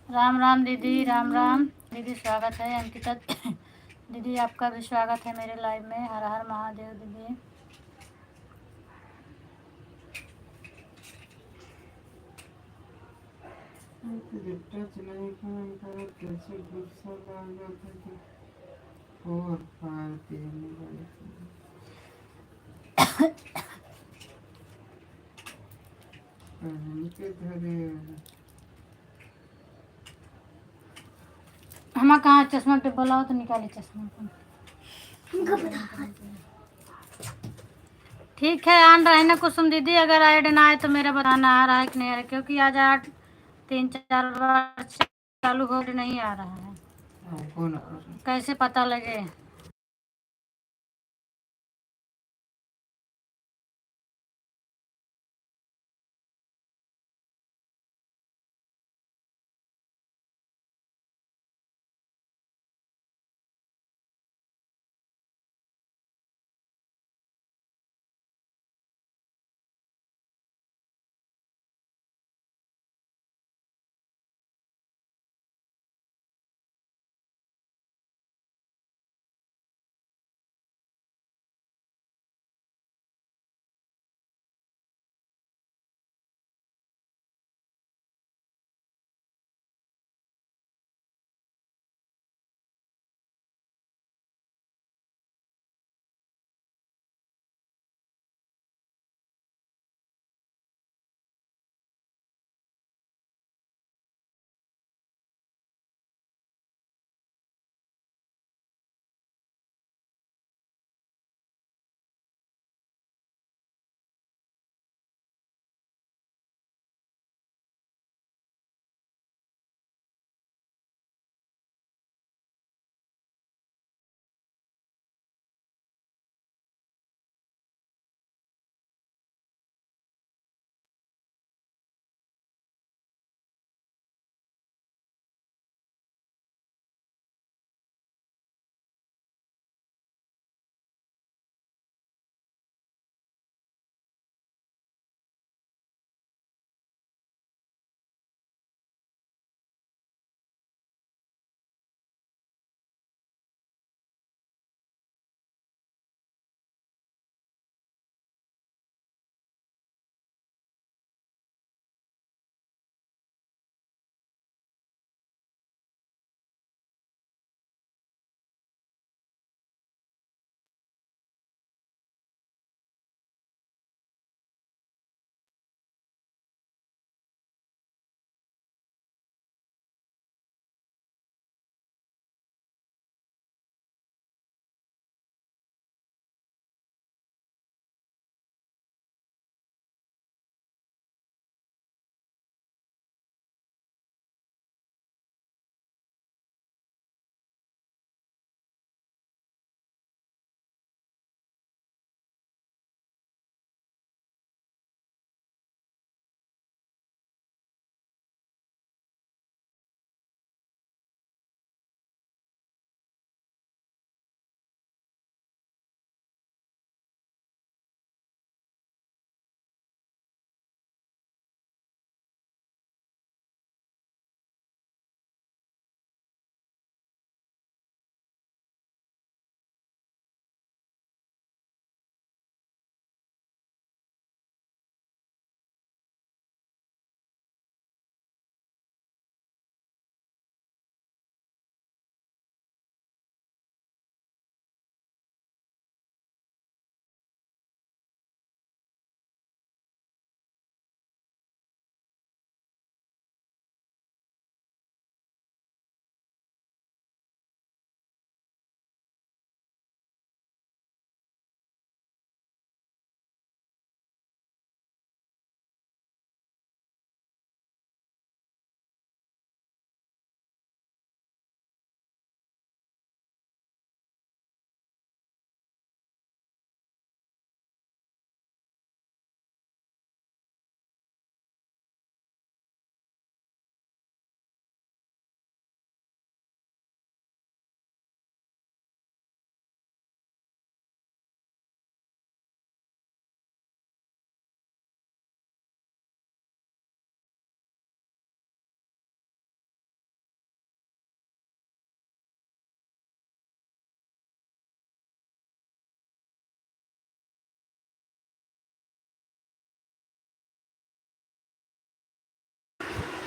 राम राम दीदी, राम राम दीदी, स्वागत है अंकिता दीदी, आपका भी स्वागत है मेरे लाइव में। हर हर महादेव दीदी। टच नहीं करा कैसे गुस्सा लगा था कि और फाड़ देने वाले पहन के धरे। हम कहाँ चश्मा पे बोला हो तो निकाली चश्मा को। ठीक है, आन रहे ना कुसुम दीदी, अगर ऐड ना आए तो मेरा बताना आ रहा है कि नहीं आ रहा, क्योंकि आज 3-4 बार चालू हो के नहीं आ रहा है। कौन कैसे पता लगे?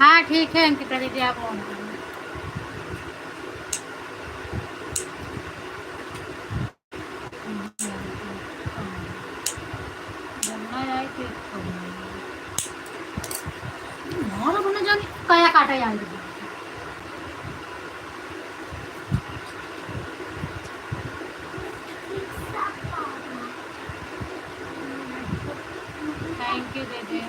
हाँ ठीक है अंकिता दीदी, आप ऑन करिए। बनना जाए तो इसको मोर बना जाने कया काटा यार। थैंक यू दीदी।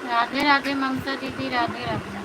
राधे राधे ममता दीदी, राधे राधे।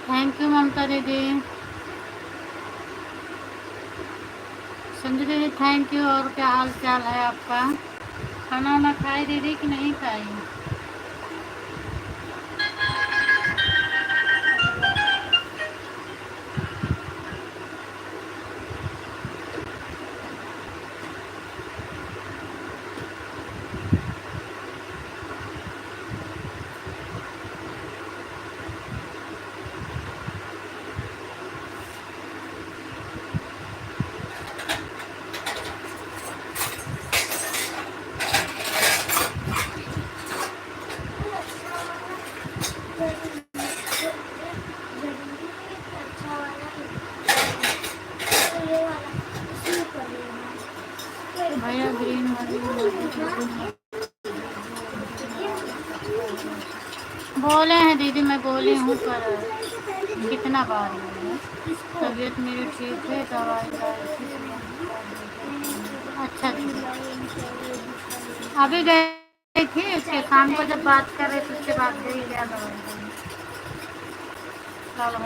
थैंक यू ममता दीदी। संजय दीदी थैंक यू। और क्या हाल चाल है आपका? खाना वाना खाई दीदी कि नहीं खाई? भैया ग्रीन वाली बोले हैं दीदी, मैं बोली हूँ पर कितना बार बोले। तबीयत मेरी ठीक है, दवाई लाई थी। अच्छा जी। अभी गई थी, उसके शाम को जब बात कर रहे थे उसके बाद गई क्या दवाई। चलो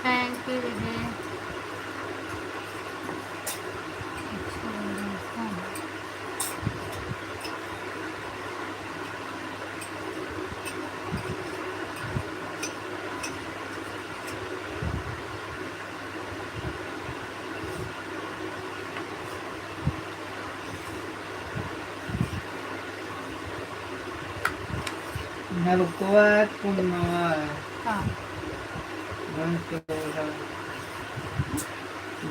थैंक यू दीदी। अच्छा, हाँ। नलकुआ कुनवा हाँ जनसोरा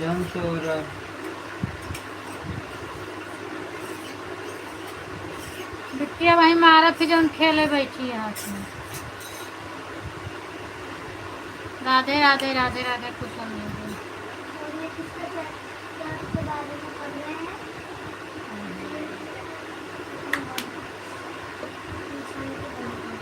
जनसोरा बिटिया वही मारा फिर जौन खेले बैठी है हाथ में। राधे राधे राधे राधे कुशल देवी। और ये किसके चैप्टर के बारे में पढ़ रहे हैं? इंसान के बारे में।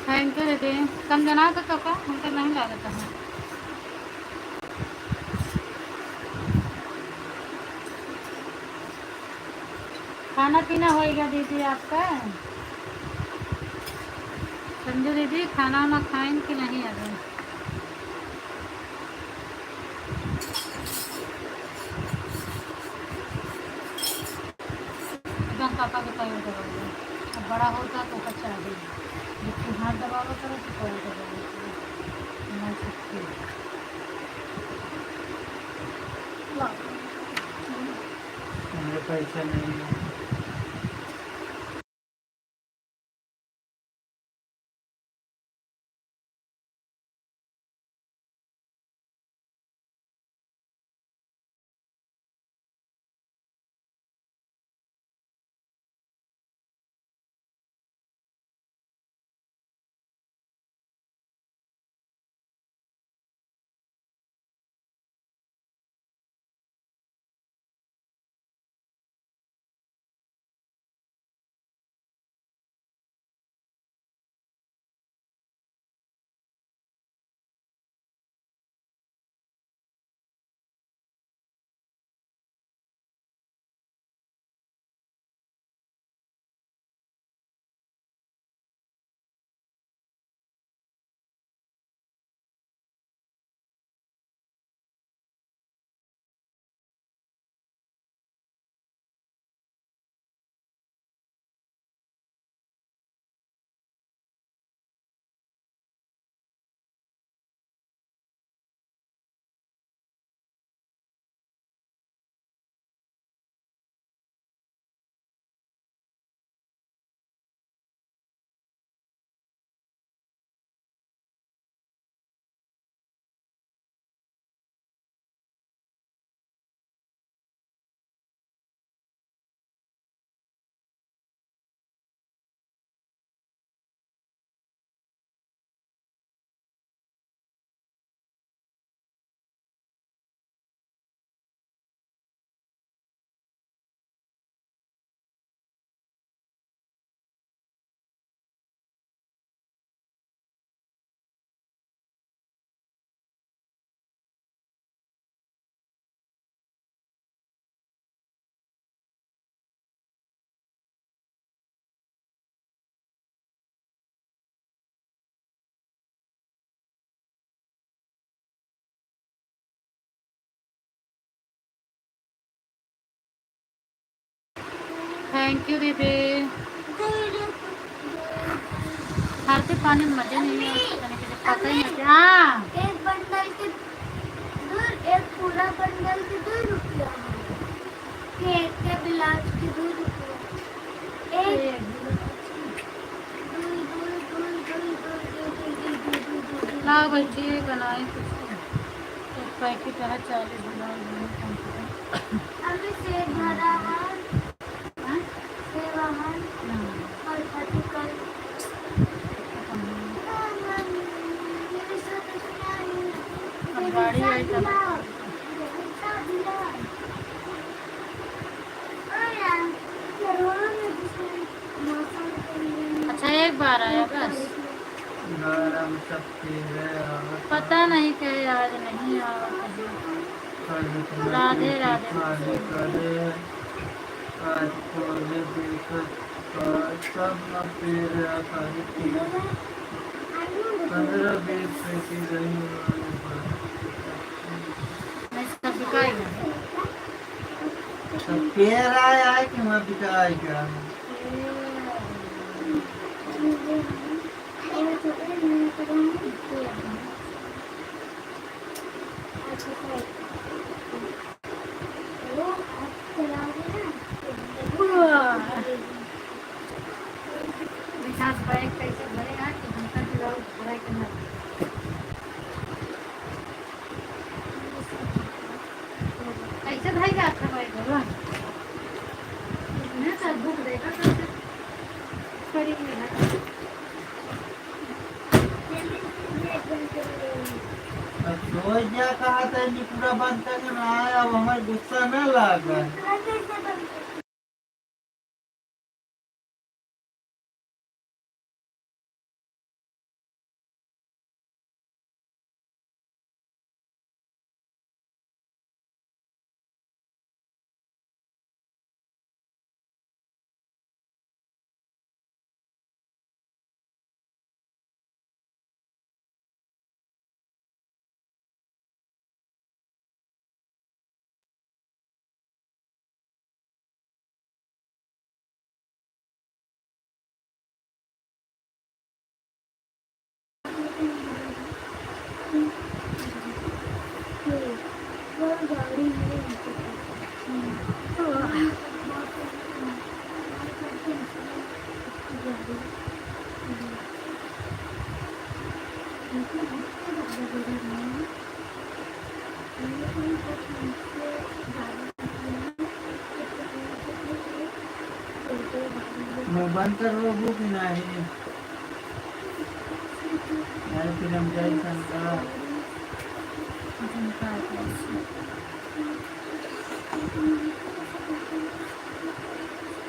थैंक यू दीदी। कम जना तो का हमको नहीं लागत है। खाना पीना होएगा दीदी आपका? संजू दीदी खाना वाना खाएं कि नहीं अभी? एकदम पापा के पैर दबाओगे। अब बड़ा होता तो बच्चा दे जिसकी हाथ दबाओ करो तो पैर दबाओ। मैं सकती मेरे पैसा नहीं है। थैंक यू दीदी। हरते पानी में मजे नहीं है, पता ही नहीं। हाँ एक बंडल के दूर, एक पूरा बंडल के 2 रुपया है। एक के ब्लाउज के 2 रुपया। एक लाओ बच्ची बनाए कुछ। एक पैकेट है 40 ब्लाउज अभी सेब भरा है, हाँ? सेब है और कल अब गाड़ी आई तब अच्छा एक बार आया बस। गरम शक्ति है पता नहीं कि आज नहीं आवा कहीं। राधे राधे। खाली करे आज खोले देखत सब तेरे खाली 15-20 पैसे रही नहीं सब बिकाएगा। सब पेड़ आया है कि वहाँ बिकाएगा विकास बैग कैसे भरेगा कि घंटा ब्लाउज भराई करना। कैसे भाई आपका बैग होगा इतना सब भूख देगा कैसे करी मेरा। अब रोज जा कहा था कि पूरा बंद करके ना आया अब हमारे गुस्सा ना लगा बंद कर रो भूख नहीं यार फिल्म जाए संका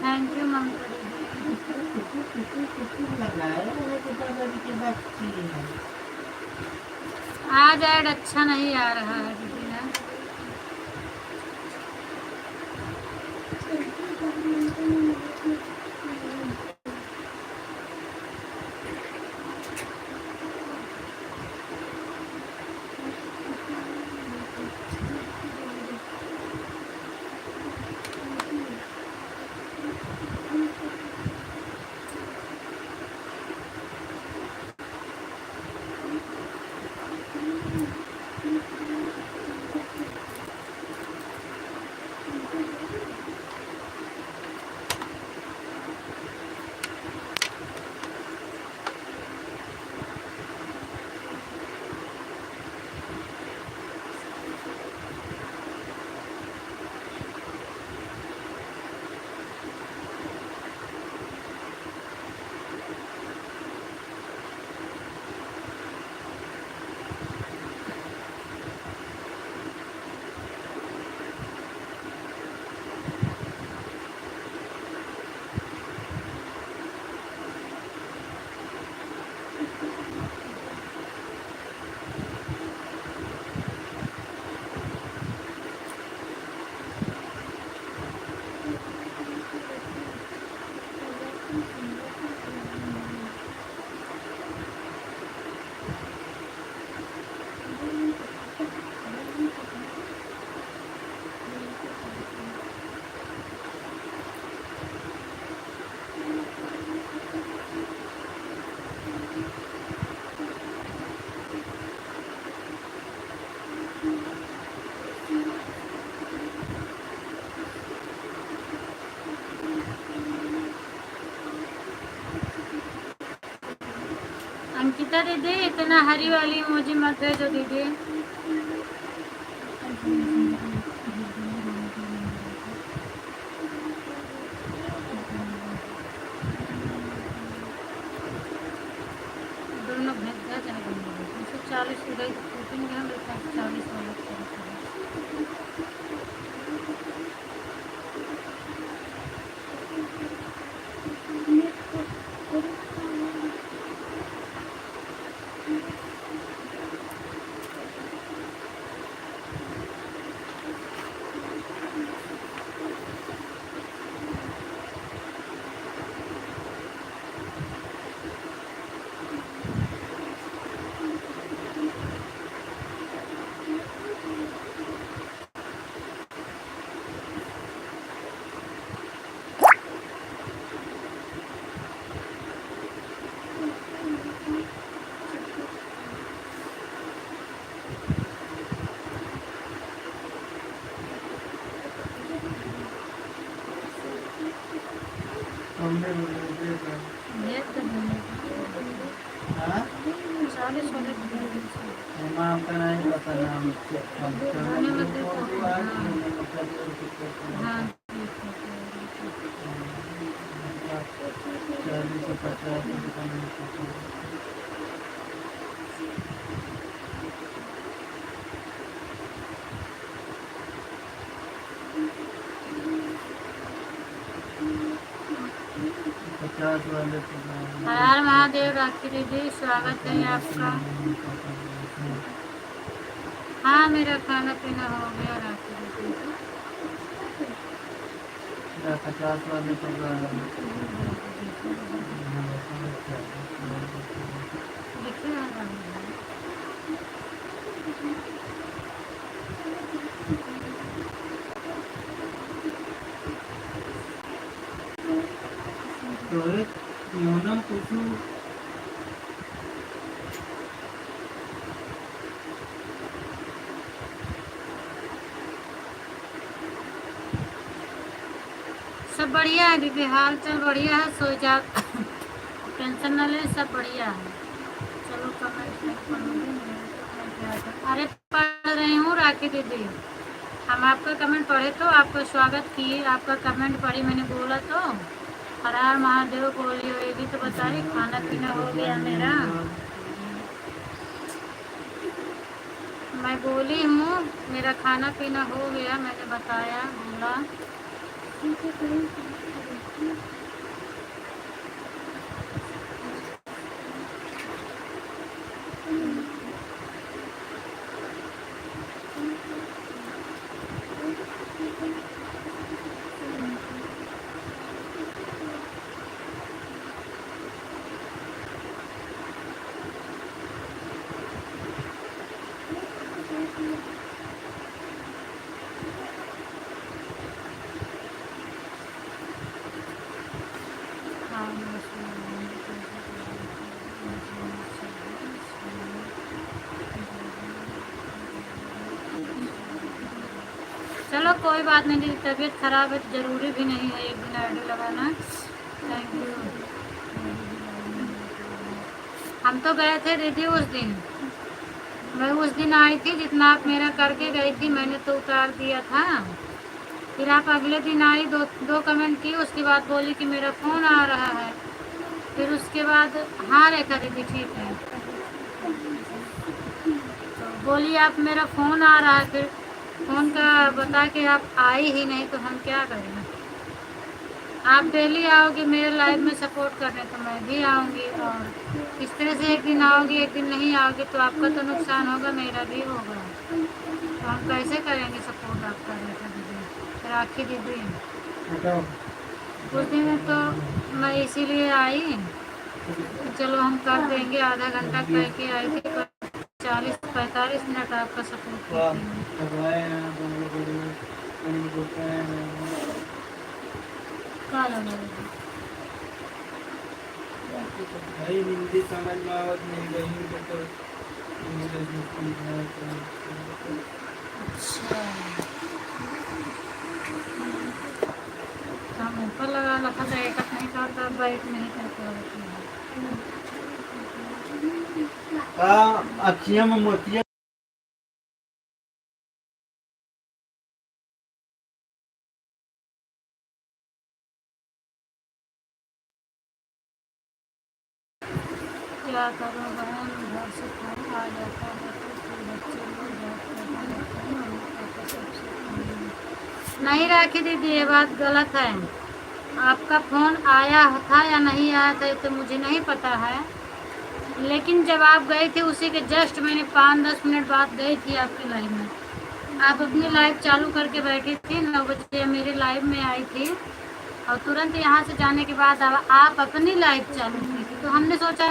थैंक यू मम। लगाया तो दादाजी के बच्ची है आज ऐड अच्छा नहीं आ रहा है दीदी ना। अंकिता दीदी इतना हरी वाली इमोजी मत भेजो दीदी। दोनों भेज दिया जाएगा 140 हो गई पूछेंगे हम 140 वाला हमने बोले था भेज तो देंगे। हाँ 40 वाले नाम का नहीं पता नाम होने में देखो। हाँ 40-50 50 वाले हर हर महादेव राखी दीदी स्वागत है आपका। हाँ मेरा खाना पीना हो गया राखी दीदी। 50 वाले देखिए तो न्यूनम कुछ सब बढ़िया है दीदी, हाल चाल बढ़िया है। सो जा टेंशन न ले, सब बढ़िया है। चलो कमेंट नहीं पढ़ूंगी। अरे पढ़ रही हूँ राखी दीदी, हम आपका कमेंट पढ़े तो आपका स्वागत किए, आपका कमेंट पढ़ी मैंने बोला तो हर हर महादेव बोलियो। ये भी तो बताइए खाना पीना हो गया मेरा। मैं बोली हूँ मेरा खाना पीना हो गया, मैंने बताया बोला। चलो कोई बात नहीं दीदी, तबीयत खराब है तो जरूरी भी नहीं है एक दिन आईडी लगाना। Thank you. हम तो गए थे दीदी उस दिन, मैं उस दिन आई थी जितना आप मेरा करके गई थी मैंने तो उतार दिया था। फिर आप अगले दिन आई, दो कमेंट की, उसके बाद बोली कि मेरा फ़ोन आ रहा है। फिर उसके बाद हाँ रेखा दीदी ठीक है, तो बोली आप मेरा फ़ोन आ रहा है। फिर फ़ोन का बता के आप आई ही नहीं तो हम क्या करें। आप डेली आओगे मेरे लाइव में सपोर्ट करने तो मैं भी आऊँगी, और इस तरह से एक दिन आओगी एक दिन नहीं आओगी तो आपका तो नुकसान होगा मेरा भी होगा। तो हम कैसे करेंगे सपोर्ट आपका रेखा दीदी राखी दीदी। उस दिन तो मैं इसीलिए आई, चलो हम कर देंगे। आधा घंटा कह के आई थी, 40-45 मिनट आपका सपोर्ट भाई हिंदी समझ में आवत नहीं गई तो इंग्लिश में समझ। हम ऊपर लगा रखा था, एक नहीं करता बैठ नहीं करता। अखियां में मोतिया क्या करूँ बहन, घर से फोन आ जाता है तो फिर बच्चे लोग बात करने लगते हैं, मम्मी पापा सबसे फोन नहीं राखी दीदी, ये बात गलत है। आपका फ़ोन आया था या नहीं आया था ये तो मुझे नहीं पता है, लेकिन जब आप गए थे उसी के जस्ट मैंने 5-10 मिनट बाद गई थी आपकी लाइव में। आप अपनी लाइव चालू करके बैठी थी, 9 बजे मेरी लाइव में आई थी और तुरंत यहाँ से जाने के बाद अब आप अपनी लाइव चालू की थी, तो हमने सोचा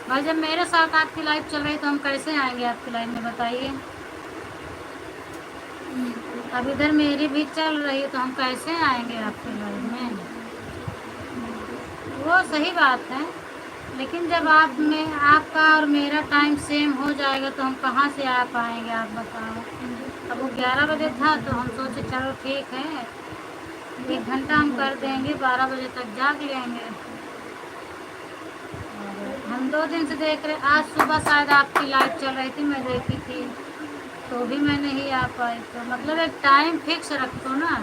भाई जब मेरे साथ आपकी लाइव चल रही तो हम कैसे आएंगे आपकी लाइव में, बताइए। अब इधर मेरी भी चल रही है तो हम कैसे आएंगे आपकी लाइव में, वो सही बात है। लेकिन जब आप में आपका और मेरा टाइम सेम हो जाएगा तो हम कहाँ से आ पाएंगे, आप बताओ। अब वो 11 बजे था तो हम सोचे चलो ठीक है 1 घंटा हम कर देंगे, 12 बजे तक जाग लेंगे। और हम 2 दिन से देख रहे, आज सुबह शायद आपकी लाइव चल रही थी, मैं देखी थी तो भी मैं नहीं आ पाई। तो मतलब एक टाइम फिक्स रखो ना,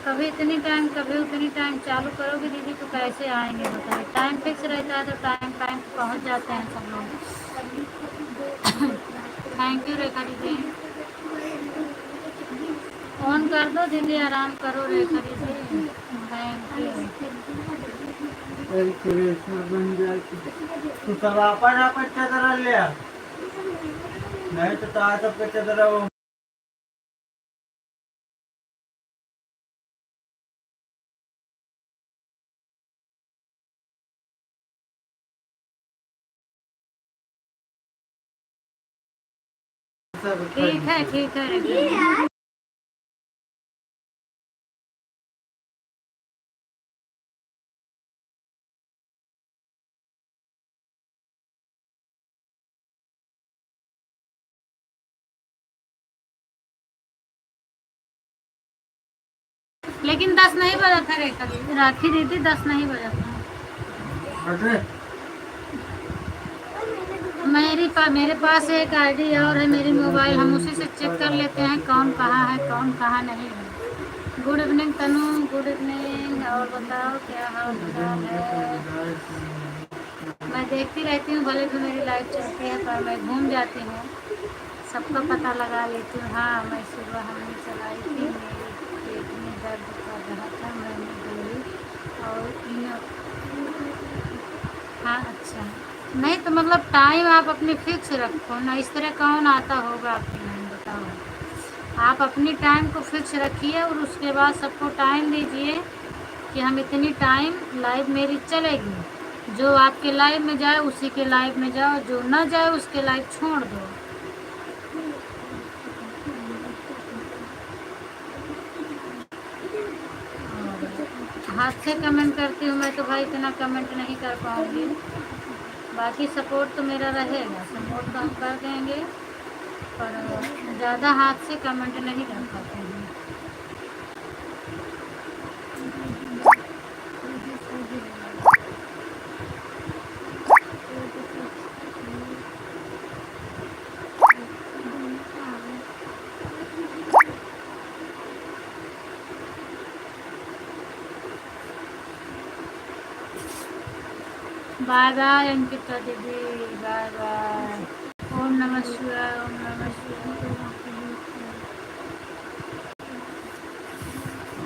कभी इतनी टाइम कभी उतनी टाइम चालू करोगे दीदी तो कैसे आएंगे बताइए। टाइम फिक्स रहता है तो टाइम टाइम पे पहुँच जाते हैं सब लोग। थैंक यू रेखा दीदी। ऑन कर दो दीदी, आराम करो रेखा दीदी, थैंक यू। बन जाती तू सब आपन आपन चदरा ले आ नहीं तो तार सबके चदरा वो सब ठीक है रेखा दीदी। लेकिन 10 नहीं बजा था रेखा दीदी, राखी दीदी 10 नहीं बजा था। अरे मेरे पास एक आईडी और है मेरी मोबाइल, हम उसी से चेक कर लेते हैं कौन कहाँ है कौन कहाँ नहीं है। गुड इवनिंग तनु, गुड इवनिंग। और बताओ क्या हाल चाल है। मैं देखती रहती हूँ, भले भी मेरी लाइव चलती है पर मैं घूम जाती हूँ, सबका पता लगा लेती हूँ। हाँ मैं सुबह हमने चलाई थी, मेरे पेट में दर्द कर रहा था, मैंने गोली और हाँ अच्छा। नहीं तो मतलब टाइम आप अपनी फिक्स रखो ना, इस तरह कौन आता होगा आपके लाइन, बताओ। आप अपनी टाइम को फिक्स रखिए और उसके बाद सबको टाइम दीजिए कि हम इतनी टाइम लाइव मेरी चलेगी, जो आपके लाइव में जाए उसी के लाइव में जाओ, जो ना जाए उसके लाइव छोड़ दो। और हाथ से कमेंट करती हूँ मैं तो भाई इतना कमेंट नहीं कर पाऊँगी, बाकी सपोर्ट तो मेरा रहेगा, सपोर्ट तो हम कर देंगे पर ज़्यादा हाथ से कमेंट नहीं कर पाते हैं। बाय बाय अंकिता दीदी, बाय बाय। ओम नमः शिवाय, ओम नमः शिवाय।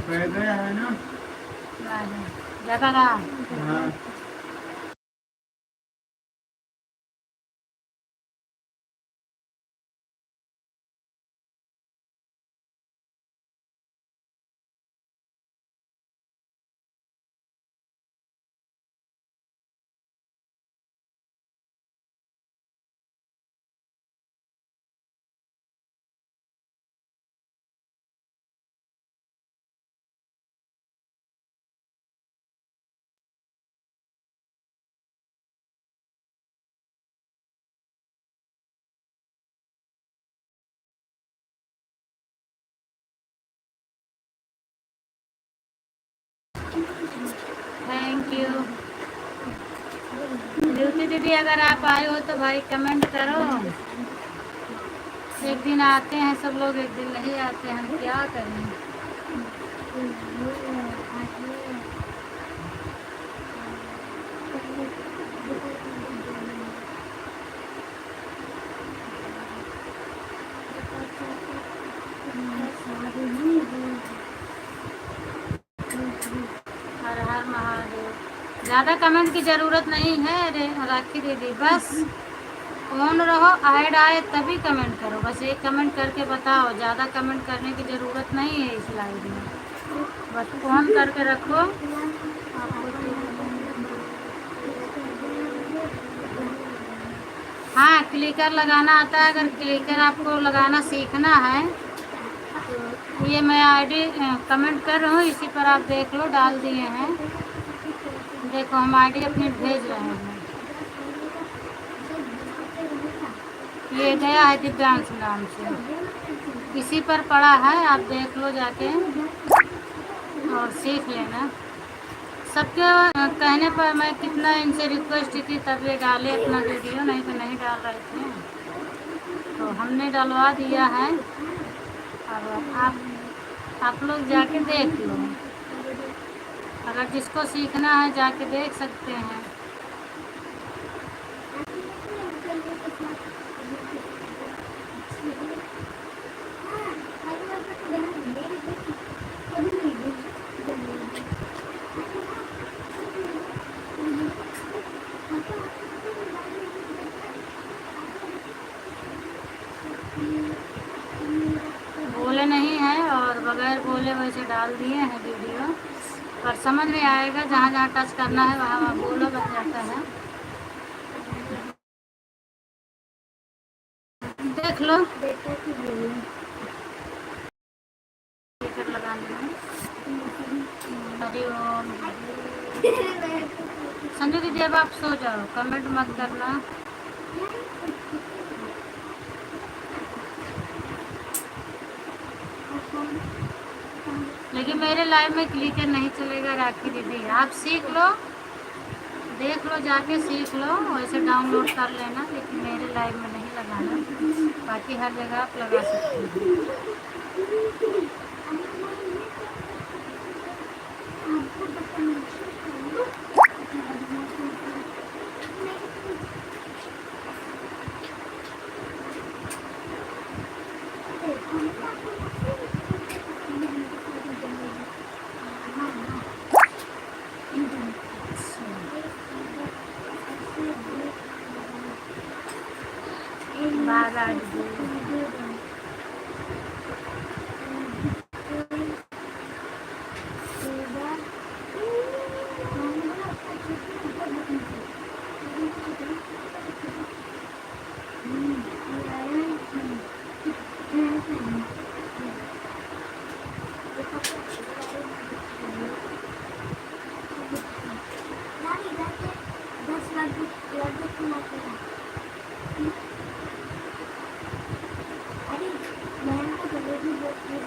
बैठ गया है ना बाय बाय। जगह का हाँ थैंक यू। ज्योति दीदी अगर आप आए हो तो भाई कमेंट करो। एक दिन आते हैं सब लोग, एक दिन नहीं आते हैं, हम क्या करें। हर हर महादेव। ज़्यादा कमेंट की ज़रूरत नहीं है रे राखी दीदी, बस ऑन रहो, ऐड आए तभी कमेंट करो। बस एक कमेंट करके बताओ, ज़्यादा कमेंट करने की ज़रूरत नहीं है इस लाइव में। बस ऑन करके रखो। हाँ, क्लिकर लगाना आता है। अगर क्लिकर आपको लगाना सीखना है तो ये मैं आईडी कमेंट कर रहा हूँ, इसी पर आप देख लो, डाल दिए हैं। देखो हम आईडी अपनी भेज रहे हैं। ये गया है दिव्यांश नाम से, इसी पर पड़ा है, आप देख लो जाके और सीख लेना। सबके कहने पर मैं कितना इनसे रिक्वेस्ट की तब ये डाले अपना वीडियो, नहीं तो नहीं डाल रहे थे। तो हमने डलवा दिया है। अब आप लोग जाके देख लो, अगर जिसको सीखना है जाके देख सकते हैं। बोले नहीं है और बगैर बोले वैसे डाल दिए हैं वीडियो, पर समझ में आएगा। जहाँ जहाँ टच करना है वहाँ वहाँ बोलो, बन जाता है। देख लो हरिओम। संजू दीदी अब आप सो जाओ, कमेंट मत करना। लेकिन मेरे लाइव में क्लिकर नहीं चलेगा राखी दीदी। आप सीख लो, देख लो, जाके सीख लो, वैसे डाउनलोड कर लेना, लेकिन मेरे लाइव में नहीं लगाना। बाकी हर जगह आप लगा सकते हो।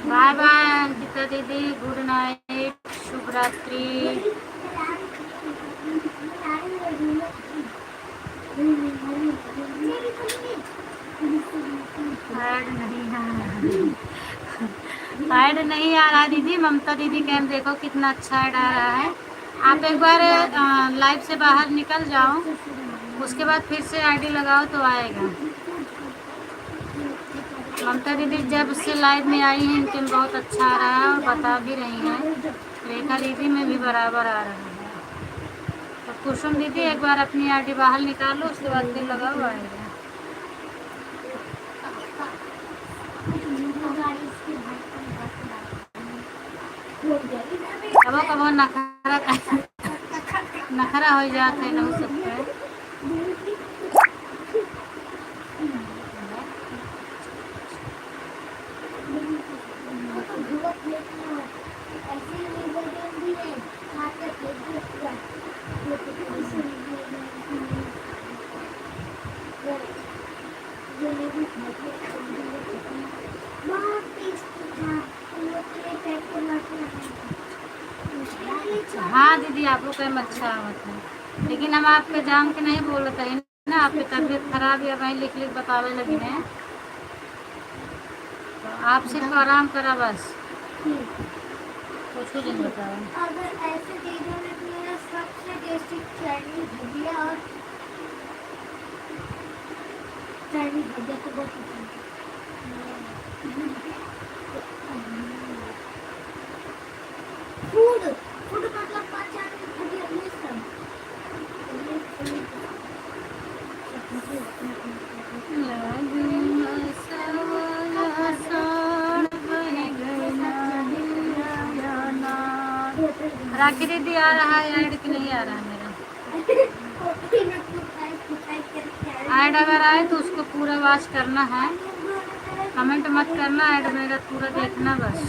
बाय बाय अंकिता दीदी, गुड नाइट, शुभ रात्रि। ऐड नहीं आ रहा दीदी। ममता दीदी कैम देखो कितना अच्छा ऐड आ रहा है। आप एक बार लाइव से बाहर निकल जाओ, उसके बाद फिर से आईडी लगाओ तो आएगा। ममता दीदी जब से लाइव में आई हैं इनके बहुत अच्छा आ रहा है और बता भी रही हैं। रेखा दीदी में भी बराबर आ रहा है। तो कुसुम दीदी एक बार अपनी आईडी बाहर निकालो, उसके बाद फिर लगाओ, आएगा। कबो कबो नखरा हो जाता है, नहीं सकता है। हाँ दीदी, आप लोग का अच्छा आवत है। लेकिन हम आपके जान के नहीं बोल रहे हैं ना, आपकी तबीयत खराब है, वहीं लिख लिख बतावे लगी हैं। तो आप सिर्फ आराम करा बस, कुछ नहीं बताओ। अगर ऐसे चीजों में तो मेरा सबसे टेस्टी चाइनीज भजिया और चाइनीज भजिया तो बहुत पसंद है। फूड फूड मतलब चाइनीज भजिया ये सब। राखी दीदी आ रहा है ऐड कि नहीं आ रहा है मेरा? ऐड अगर आए तो उसको पूरा वॉच करना है, कमेंट मत करना, ऐड मेरा पूरा देखना बस।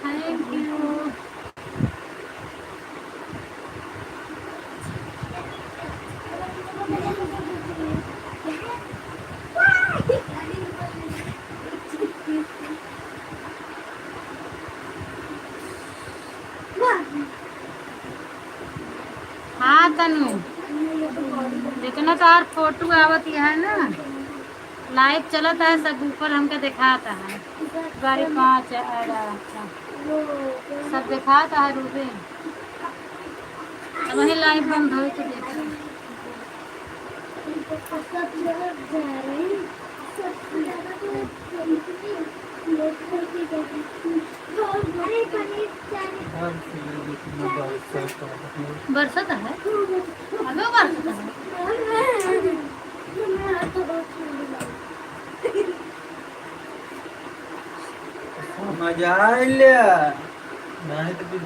Thank you. हाँ तनु, देखना तो यार फोटो आवत है ना, लाइव चलता है सब, ऊपर हमके दिखाता है गाड़ी 5 सब दिखाता है रूबे। अब वही लाइव बंद हो तो देखो। बरसत है, अबे बरसत है। मजा आइल्या नाही तर ती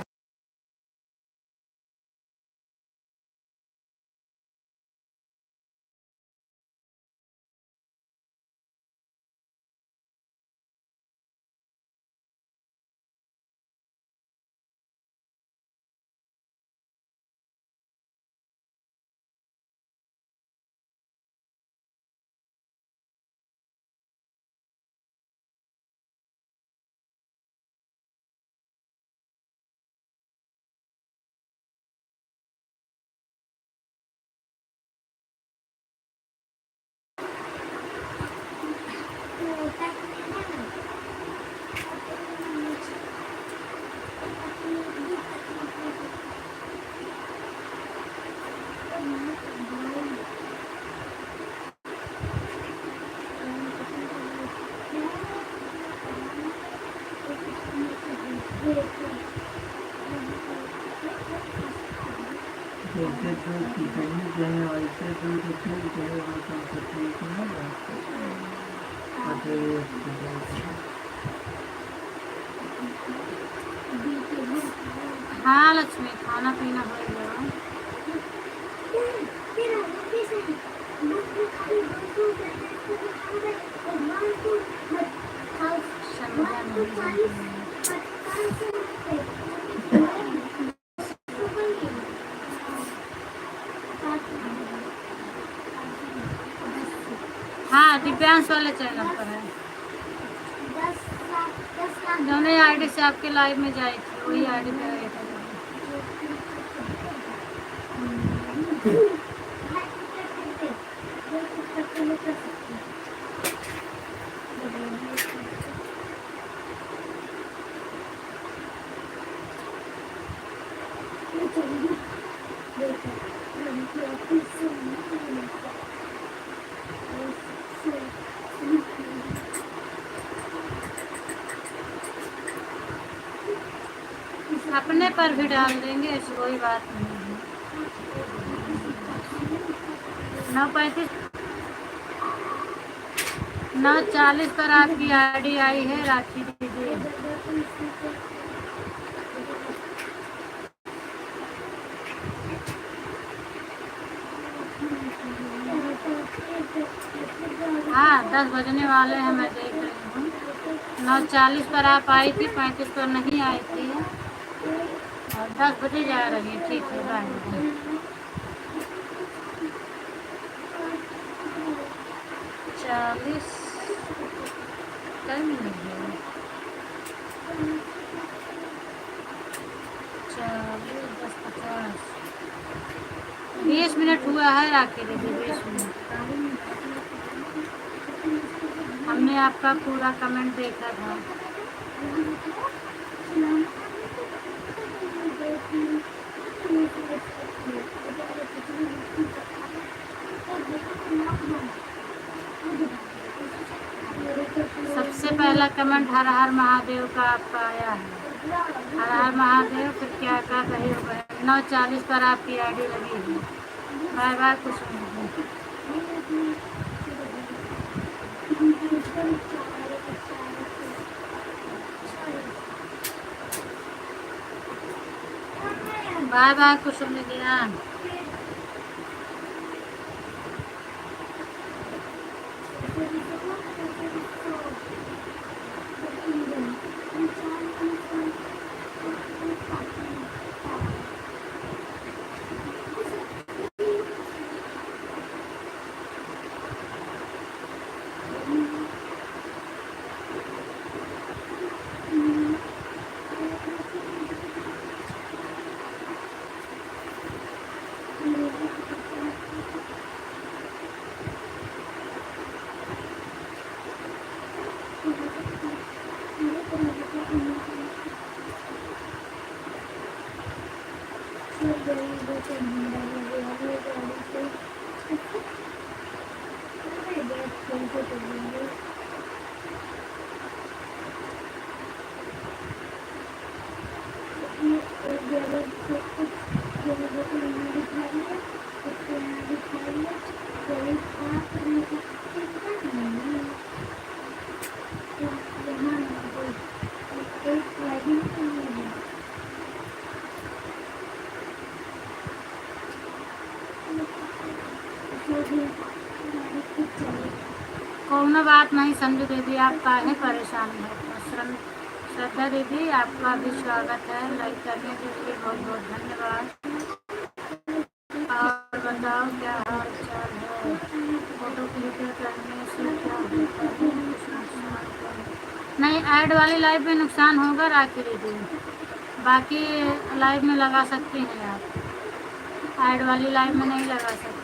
जैसे तो किचन जाए वैसे तो किचन जाए और तो तकलीफ नहीं हाँ लक्ष्मी, खाना पीना हो गया। हाँ दिव्यांश वाले चैनल पर है, दोनों आईडी से आपके लाइव में जाए थे, वही आईडी पे गए थे। अपने पर भी डाल देंगे, ऐसी कोई बात नहीं है। 9:35 9:40 पर आपकी आईडी आई है राखी दीदी। हाँ 10 बजने वाले हैं, मैं देख रही हूँ। 9:40 पर आप आई थी, 35 पर नहीं आई थी, और 10 बजे जा रही है। ठीक है, बाय। 40 टाइम लग गया। 40 10 50 20 मिनट हुआ है। राखी दीदी 20 मिनट। हमने आपका पूरा कमेंट देखा था। सबसे पहला कमेंट हर हर महादेव का आपका आया है। हर हर महादेव। फिर क्या कर रही हो बहन? 9:40 पर आपकी आईडी लगी है। बाय बाय, कुछ नहीं। बाय बाय, कुछ नहीं दिया। कोनो बात नहीं संजू दीदी, आप काहे परेशान है। श्रद्धा दीदी, आपका भी स्वागत है। लाइक करने के लिए बहुत बहुत धन्यवाद। और बताओ क्या हाल चाल है? फोटो क्लिक करने से क्या होता है? कुछ नुकसान तो नहीं। ऐड वाली लाइव में नुकसान होगा राखी दीदी, बाकी लाइव में लगा सकती हैं आप। ऐड वाली लाइव में नहीं लगा सकती हैं।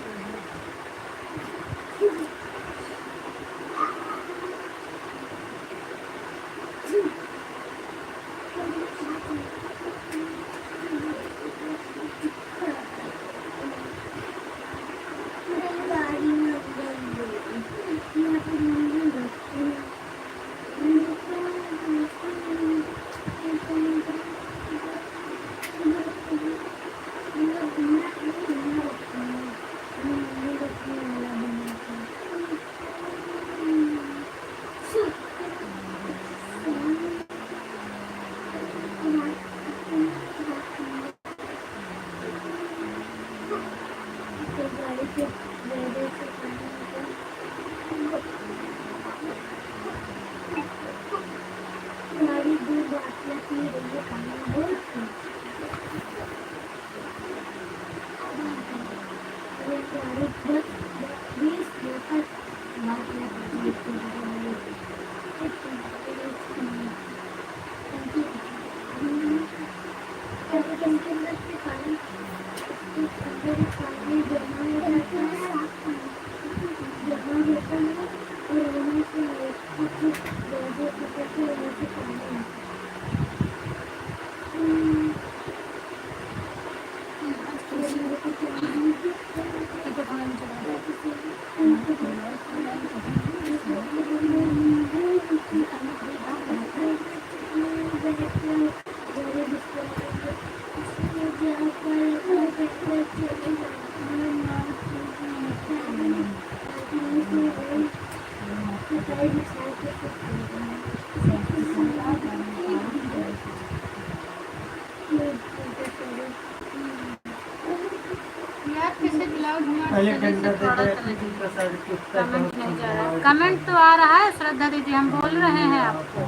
यार कैसे ब्लाउज पहले सही से घंटा दे पढ़त दे नहीं, प्रसाद कुत्ता कमेंट नहीं जा रहा है। कमेंट तो आ रहा है श्रद्धा दीदी, हम बोल रहे हैं आपको।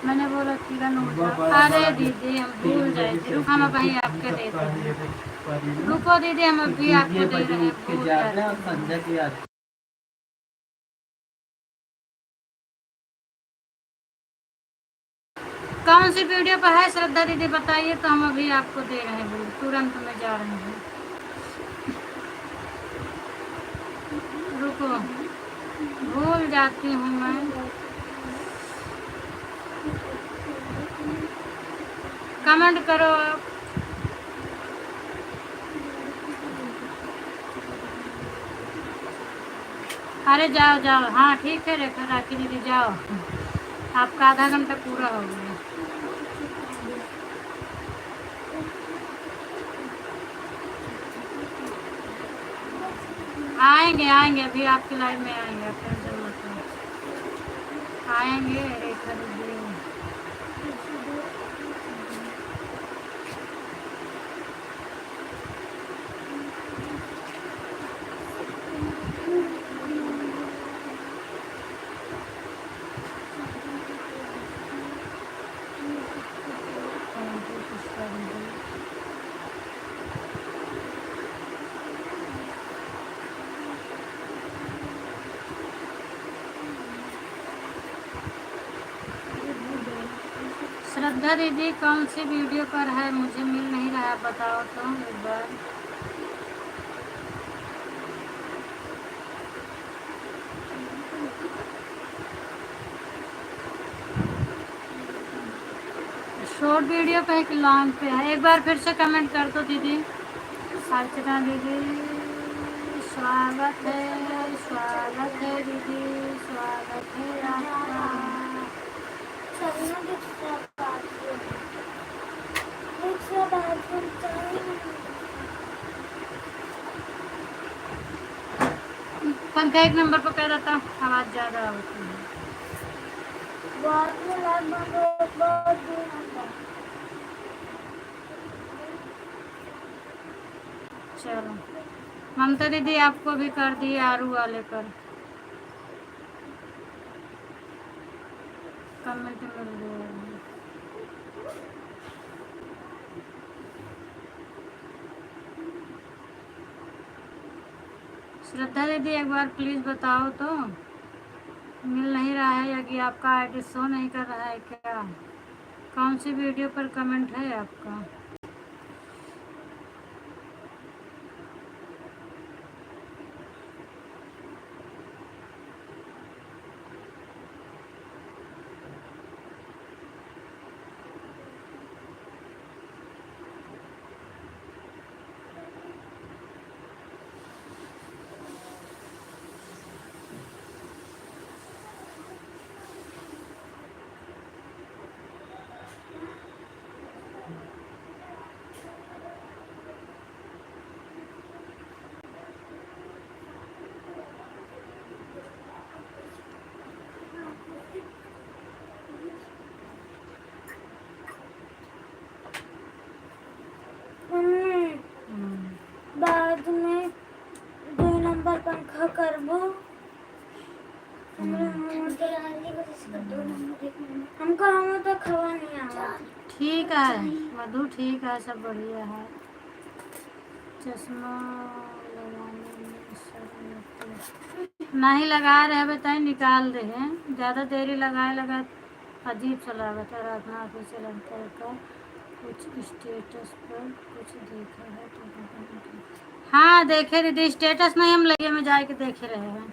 मैंने बोला किरण उठ जाओ। अरे दीदी हम भूल जाए थे, रुक हम भाई आपके देते हैं, रुको दीदी हम अभी आपको दे रहे हैं, भूल जाते हैं। संध्या की याद कौन सी वीडियो पर है श्रद्धा दीदी बताइए, तो हम अभी आपको दे रहे हैं, तुरंत में जा रहे हैं। रुको, भूल जाती हूँ मैं। कमेंट करो आप। अरे जाओ जाओ, हाँ ठीक है रेखा राखी दीदी जाओ, आपका आधा घंटा पूरा हो गया। आएंगे आएंगे, अभी आपकी लाइव में आएंगे, आप टेंशन मत लो, आएंगे रेखा दीदी। श्रद्धा दीदी कौन सी वीडियो पर है, मुझे मिल नहीं रहा, बताओ तो एक बार। शॉर्ट वीडियो पे है कि लॉन्ग पे है, एक बार फिर से कमेंट कर दो दीदी। अर्चना दीदी स्वागत है दीदी, स्वागत है आपका। चलना दूसरा बाथरूम, दूसरा बाथरूम चाहिए। पंखा एक नंबर पर कह देता, आवाज़ ज़्यादा होती है। बाद में लाइव बंद हो, बहुत दूर होता है। चलो ममता दीदी आपको भी कर दिए आरू वाले पर, कमेंट मिल गया। श्रद्धा दीदी एक बार प्लीज़ बताओ तो, मिल नहीं रहा है या कि आपका आईडी शो नहीं कर रहा है क्या? कौन सी वीडियो पर कमेंट है आपका? बाद में 2 नंबर पंखा करबो। हमको हम तो खवा नहीं आवा। ठीक है मधु, ठीक है, सब बढ़िया है। चश्मा लगाने में शर्म नहीं लगा रहे, बताए निकाल दे हैं, ज़्यादा देरी लगाए लगा अजीब सा लागत है। राधना ऑफिशियल अंकल का कुछ स्टेटस पर कुछ देखा है तो? हाँ देखे दीदी, स्टेटस नहीं, हम लगे में जाके देखे रहे हैं,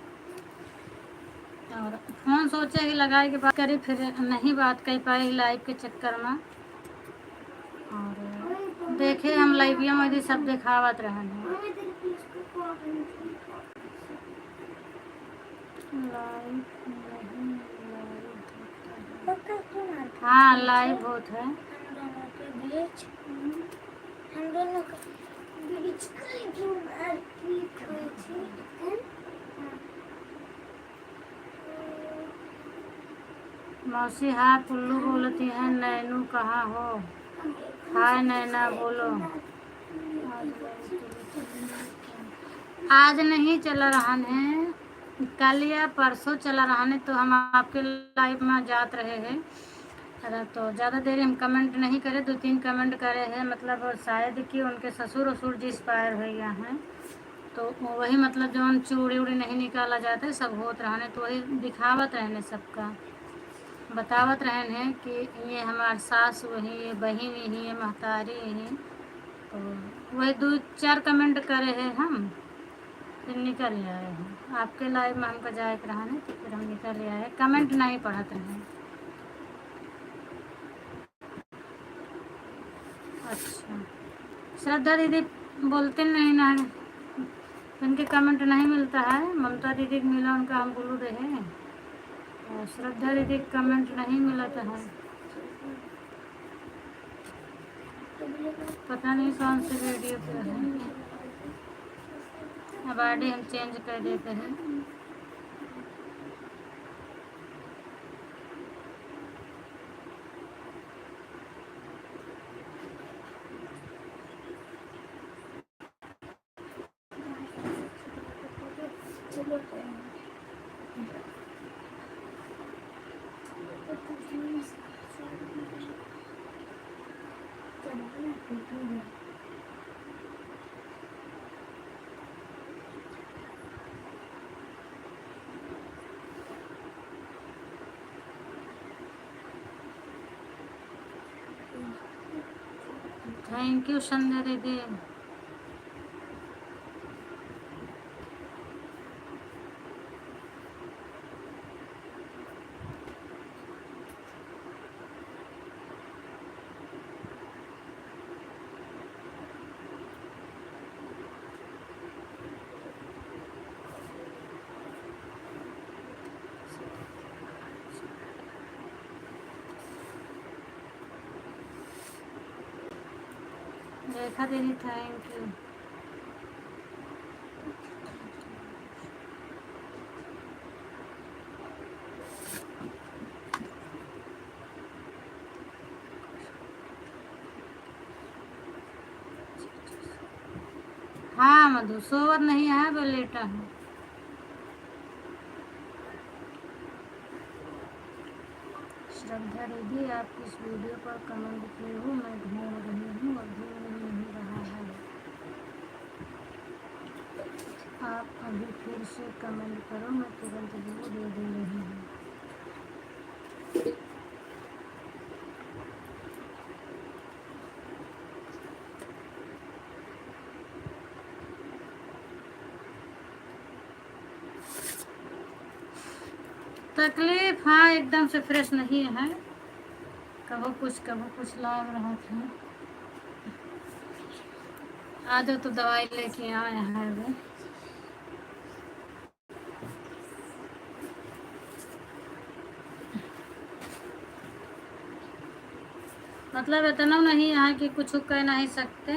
और फोन सोचे कि लगाए के बात करी, फिर नहीं बात कर पाए लाइव के चक्कर में, और देखे हम लाइविया में सब दिखावत रहे हैं। हाँ लाइव होता है। हम दोनों के बीच की मारपीट हुई थी। मौसी हाँ पुल्लू बोलती है, नैनू कहाँ हो? हाय नैना बोलो। आज नहीं चला रहा है, कल या परसों चला रहा है, तो हम आपके लाइव में जात रहे हैं। अरे तो ज़्यादा देर हम कमेंट नहीं करे, 2-3 कमेंट करे हैं, मतलब शायद कि उनके ससुर वसुर जी एक्सपायर हो गया हैं, तो वही मतलब जो चूड़ी उड़ी नहीं निकाला जाता है सब होत रहने, तो वही दिखावत रहने सबका बतावत रहने कि ये हमार सास वही, ये बहन ही, ये महतारी ही, तो वही 2-4 कमेंट करे हैं हम, फिर निकल आए हैं आपके लाइव में हमको जाए के रहने, तो फिर हम निकल आए, कमेंट नहीं पढ़त रहे। अच्छा, श्रद्धा दीदी बोलते नहीं ना, उनके कमेंट नहीं मिलता है, ममता दीदी को मिला, उनका हम बोलू रहे, और श्रद्धा दीदी को कमेंट नहीं मिलता है, पता नहीं कौन से वीडियो पे है। अब आईडी हम चेंज कर देते हैं। थैंक यू संध्या दीदी। रेखा दीदी थैंक यू। हाँ मधु, सोवर नहीं है, वो लेटा है। श्रद्धा दीदी आप इस वीडियो पर कमेंट किए हो, मैं ढूंढ रही हूँ, अभी नहीं रहा है, आप अभी फिर से कमेंट करो, मैं तुरंत वो दे रही हूँ। तकलीफ हाँ एकदम से फ्रेश नहीं है, कभी कुछ लाग रहा था। आज तो दवाई लेके आए हैं वो। मतलब इतना नहीं है कि कुछ कह नहीं सकते,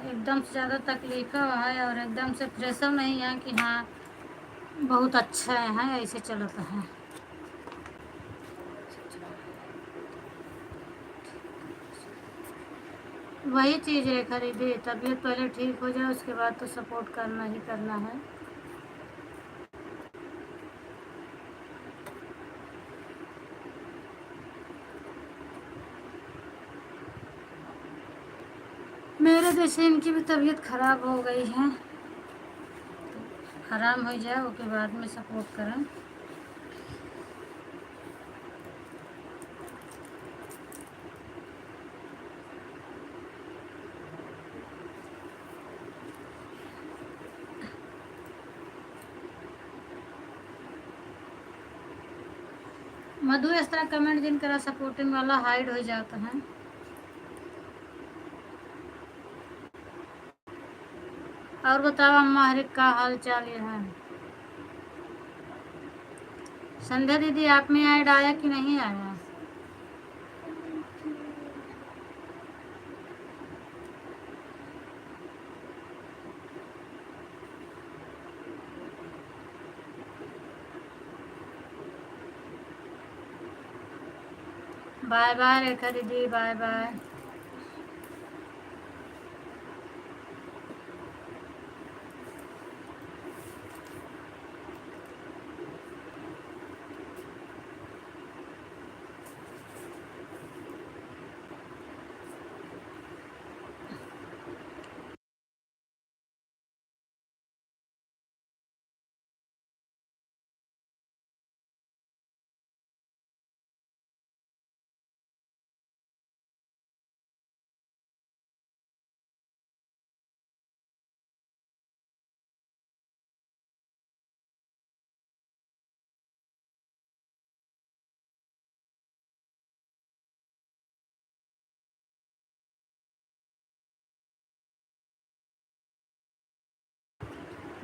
एकदम से ज़्यादा तकलीफ है, और एकदम से फ्रेश नहीं है कि हाँ बहुत अच्छा है, ऐसे चलता है। वही चीज़ है खरीदी, तबीयत पहले ठीक हो जाए, उसके बाद तो सपोर्ट करना ही करना है। मेरे जैसे इनकी भी तबीयत खराब हो गई है, आराम हो जाए उसके बाद में सपोर्ट करें। मधु इस तरह कमेंट जिन करा सपोर्टिंग वाला हाइड हो जाता है। और बताओ अम्मा हरिक का हाल चाल ये है। संध्या दीदी आप में ऐड आया कि नहीं आया? बाय बाय रेखा दीदी, bye bye.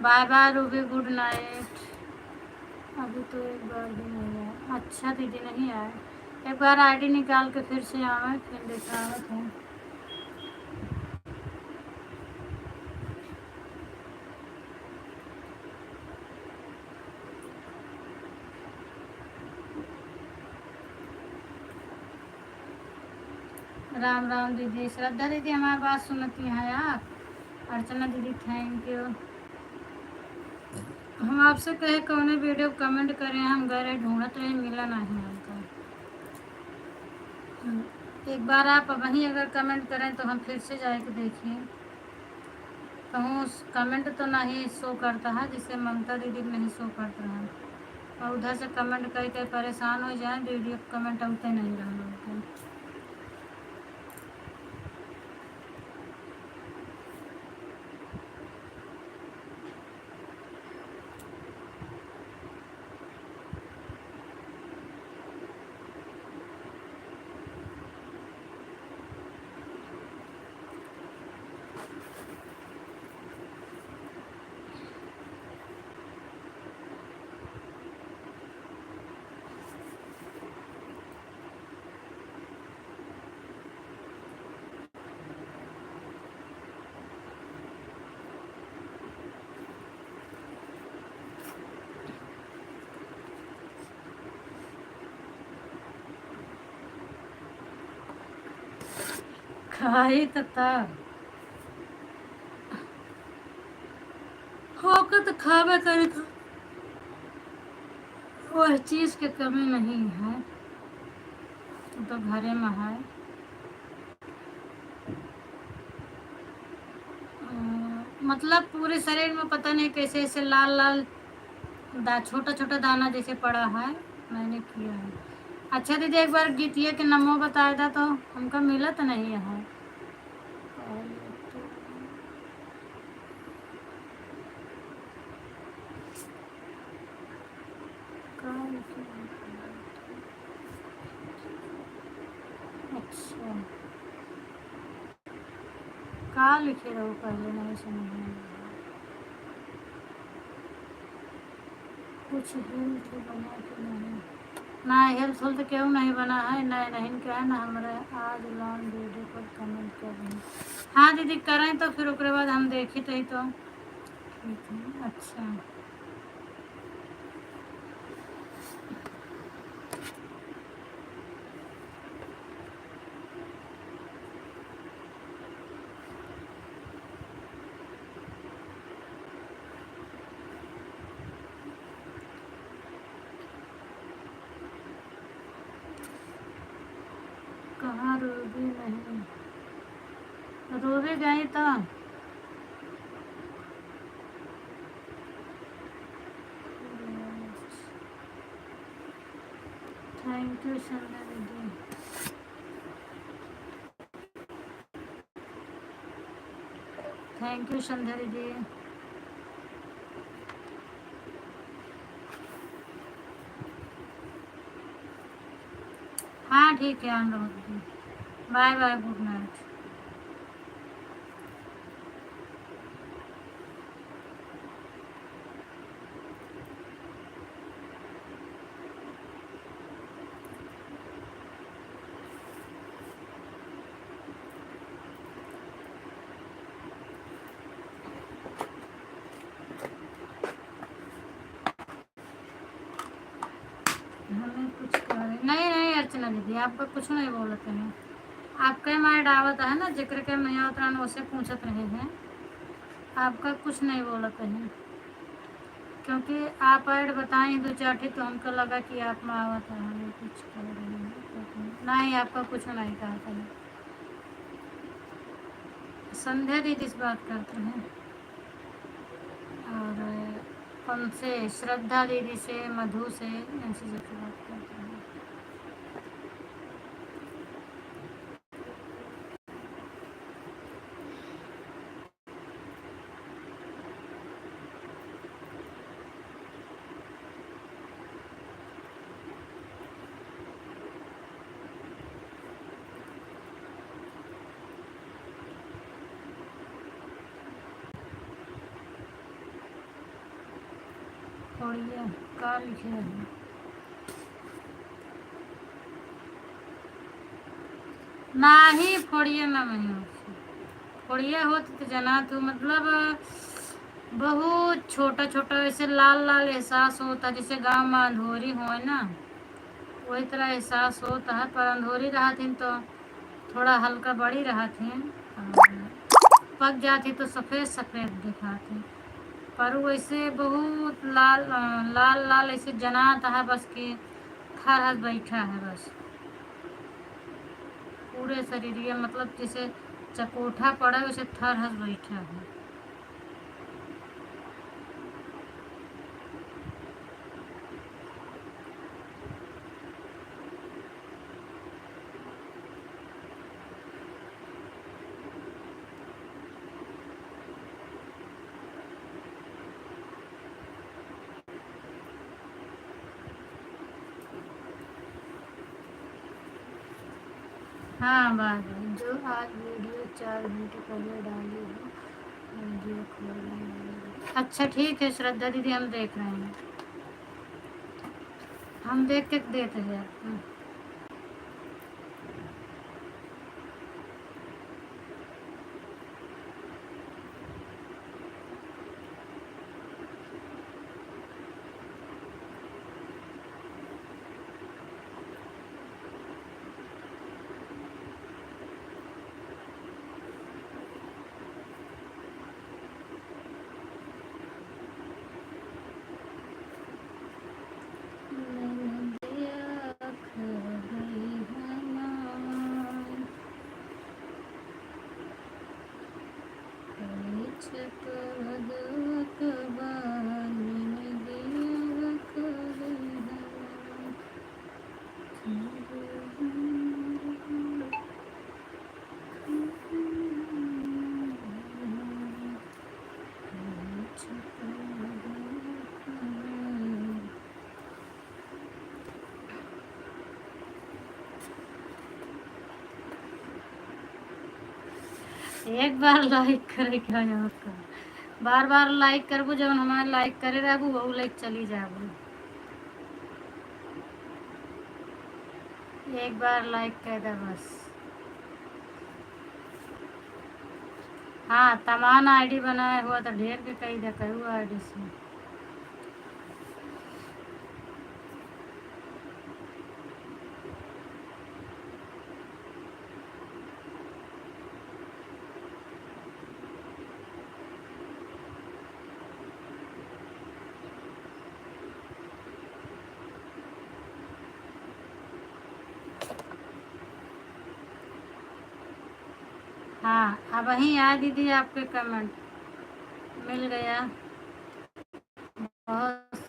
Bye bye Ruby, good night. अभी तो एक बार भी नहीं आया। अच्छा दीदी नहीं आए, एक बार आईडी निकाल के फिर से आवे, फिर दिखावत है। राम राम दीदी। श्रद्धा दीदी हमारी बात सुनती हैं आप? अर्चना दीदी थैंक यू। हम आपसे कहे कौन वीडियो कमेंट करें, हम गए रहे ढूंढत रहे, मिला नहीं हमको। एक बार आप वहीं अगर कमेंट करें तो हम फिर से जाके देखिए, कहूँ कमेंट तो नहीं शो करता है, जिससे ममता दीदी को नहीं शो करता है, और उधर से कमेंट करके परेशान हो जाए, वीडियो कमेंट आते नहीं रहना। खाई तथा होकर तो खावे करे, वह चीज़ की कमी नहीं है, तो घरे में है। मतलब पूरे शरीर में पता नहीं कैसे ऐसे लाल लाल छोटा छोटा दाना जैसे पड़ा है, मैंने किया है। अच्छा दीदी एक बार गीतिया के नमो बताया था, तो हमको मिला तो नहीं है। अच्छा का लिखे रहो, पहले नहीं समझ में आया। कुछ हेल्थ बना के नहीं ना, हेल्पफुल तो क्यों नहीं बना है, ना नहीं क्या है ना, हमारे आज लॉन्ग वीडियो पर कमेंट कर रहे हैं। हाँ दीदी करें तो फिर उसके बाद हम देखी तो ही तो ठीक है। अच्छा कहाँ रूबी नहीं, रूबी गई तो थैंक यू संध्या दीदी। थैंक यू संध्या दीदी। हाँ ठीक है हम लोग, बाय बाय, गुड नाइट। हमें कुछ करे नहीं नहीं अर्चना दीदी, आपका कुछ नहीं बोलते हैं, आपके माए डावत है ना, जिक्र के मैया उतरान उसे पूछत रहे हैं, आपका कुछ नहीं बोलते हैं, क्योंकि आप ऐड बताएं दो चाठी तो हमको लगा कि आप में आवत है, हमें कुछ कर रहे हैं नहीं, आपका कुछ नहीं कहा था। संध्या दीदी से बात करते हैं, और उनसे श्रद्धा दीदी से, मधु से, ऐसी सबसे बात करते हैं। फोड़िए का लिखे हैं। ना ही फोड़िए ना मैं फोड़िए होती तो जना तू मतलब बहुत छोटा छोटा ऐसे लाल लाल एहसास होता जैसे गाँव में अंधोरी हो ना, वही तरह एहसास होता है। पर अंधोरी रहा थी तो थोड़ा हल्का बड़ी रहा थी, पक जाती तो सफ़ेद सफ़ेद दिखाती। पर वैसे बहुत लाल लाल लाल ऐसे जनाता है बस कि थर हस बैठा है बस पूरे शरीर ये मतलब जैसे चकोठा पड़ा है वैसे थर हस बैठा है। हाँ बात है, जो आज वीडियो 4 घंटे पहले डाली है वीडियो खोल। अच्छा ठीक है श्रद्धा दीदी, हम देख रहे हैं, हम देख के देते हैं आपको। एक बार लाइक करे क्या यहाँ का, बार बार लाइक करबू जब हमारे लाइक करे रहबू वो लाइक चली जाबू। एक बार लाइक कर दे बस। हाँ तमान आईडी बनाया हुआ तो ढेर के कई दे कहू आईडी से। हाँ अब वहीं आ दीदी आपके कमेंट मिल गया। बहुत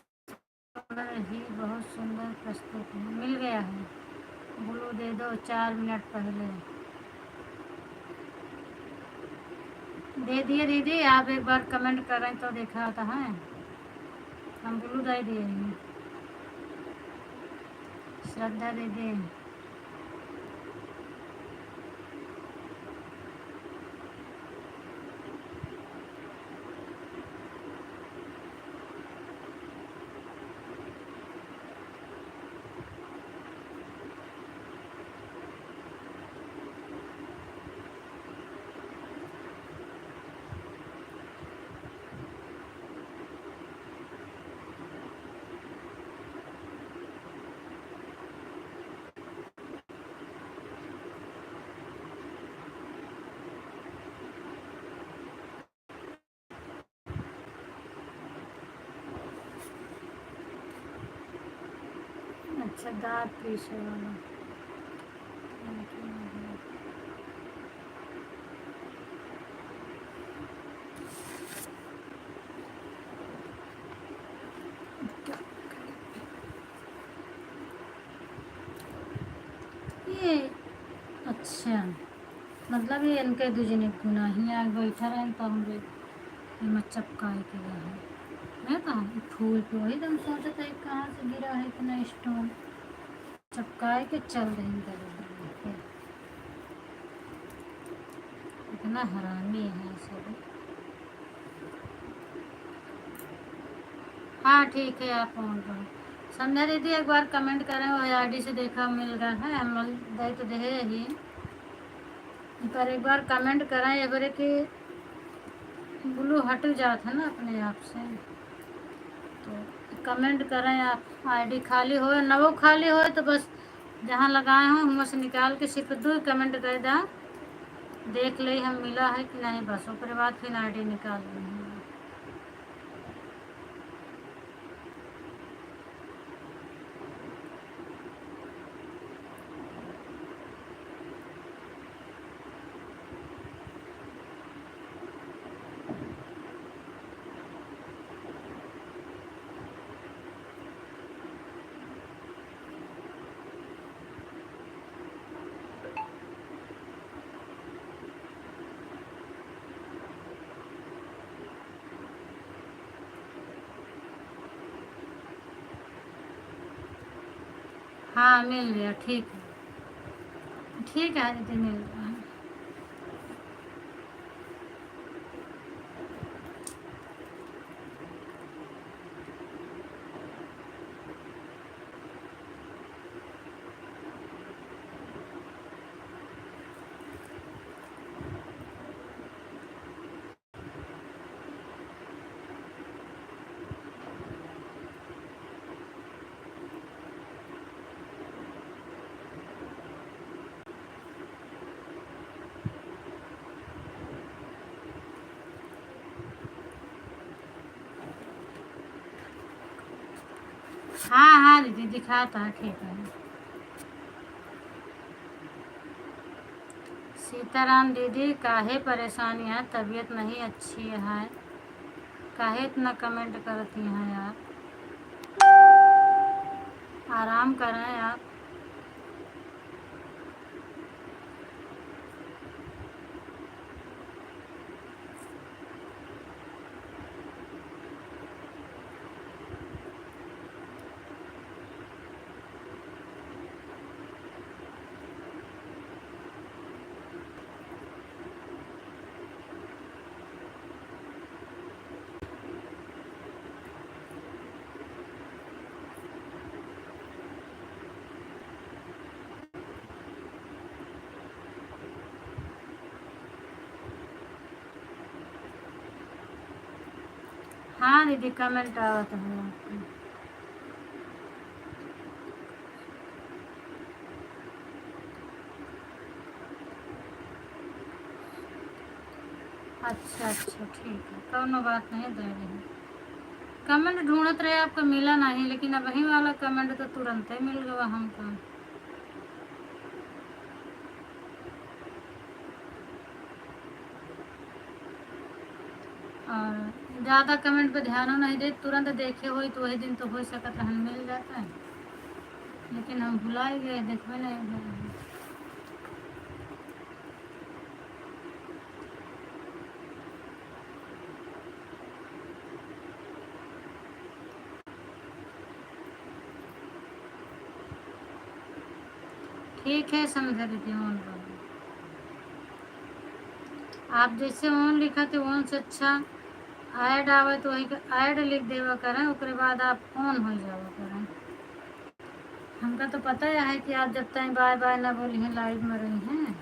ही बहुत सुंदर प्रस्तुत है, मिल गया है। ब्लू दे दो 4 मिनट पहले दे दिए दीदी, आप एक बार कमेंट करें तो देखा होता है। हम ब्लू दे दिए हैं। श्रद्धा दीदी अच्छा दाँत पीछे वाला। ये अच्छा मतलब ये इनके दूजने गुना ही आग बैठा रहे तो हम लोग चपकाए के गए हैं। मैं कहा फूल पे वही दम सोचा था कहाँ से गिरा है इतना स्टोन, चपकाए के चल रही इधर। इतना हरामी है सब। हाँ ठीक है, आप फोन करो। संध्या दीदी एक बार कमेंट करें, वो आईडी से देखा मिल गया है, हम लोग दे तो दे ही, पर एक बार कमेंट करें ये बारे कि ब्लू हट जाता है ना अपने आप से, तो कमेंट करें आप। आईडी खाली हो न वो खाली हो तो बस जहाँ लगाए हों वहाँ से निकाल के सिर्फ दो कमेंट कर दें, देख ले हम मिला है कि नहीं, बस उसके बाद फिर आईडी निकाल लेंगे। हाँ मिल गया, ठीक है, ठीक है दीदी, मिल गया। हाँ हाँ दीदी दिखाता है, ठीक है। सीताराम दीदी, काहे परेशानी है, तबीयत नहीं अच्छी है, काहे इतना कमेंट करती हैं यार, आराम करें आप। हाँ दीदी कमेंट आवत है आपकी। अच्छा अच्छा ठीक है, कोनो बात नहीं, दे रही। कमेंट ढूंढत रहे, आपको मिला नहीं, लेकिन अब वही वाला कमेंट तो तुरंत ही मिल गया हमको। और ज़्यादा कमेंट पे ध्यान नहीं दे, तुरंत देखे हुई तो वही दिन तो हो सकता है मिल जाता है, लेकिन हम भुला ही गए, देखबे नहीं गए। ठीक है समझा दीदी, ऑन करो। आप जैसे ऑन लिखा थे ऑन से अच्छा ऐड आवे तो वही ऐड लिख देवा करें, उसके बाद आप ऑन हो जावा करें। हमका तो पता है कि आप जब तक बाय बाय ना बोली हैं लाइव में रही हैं,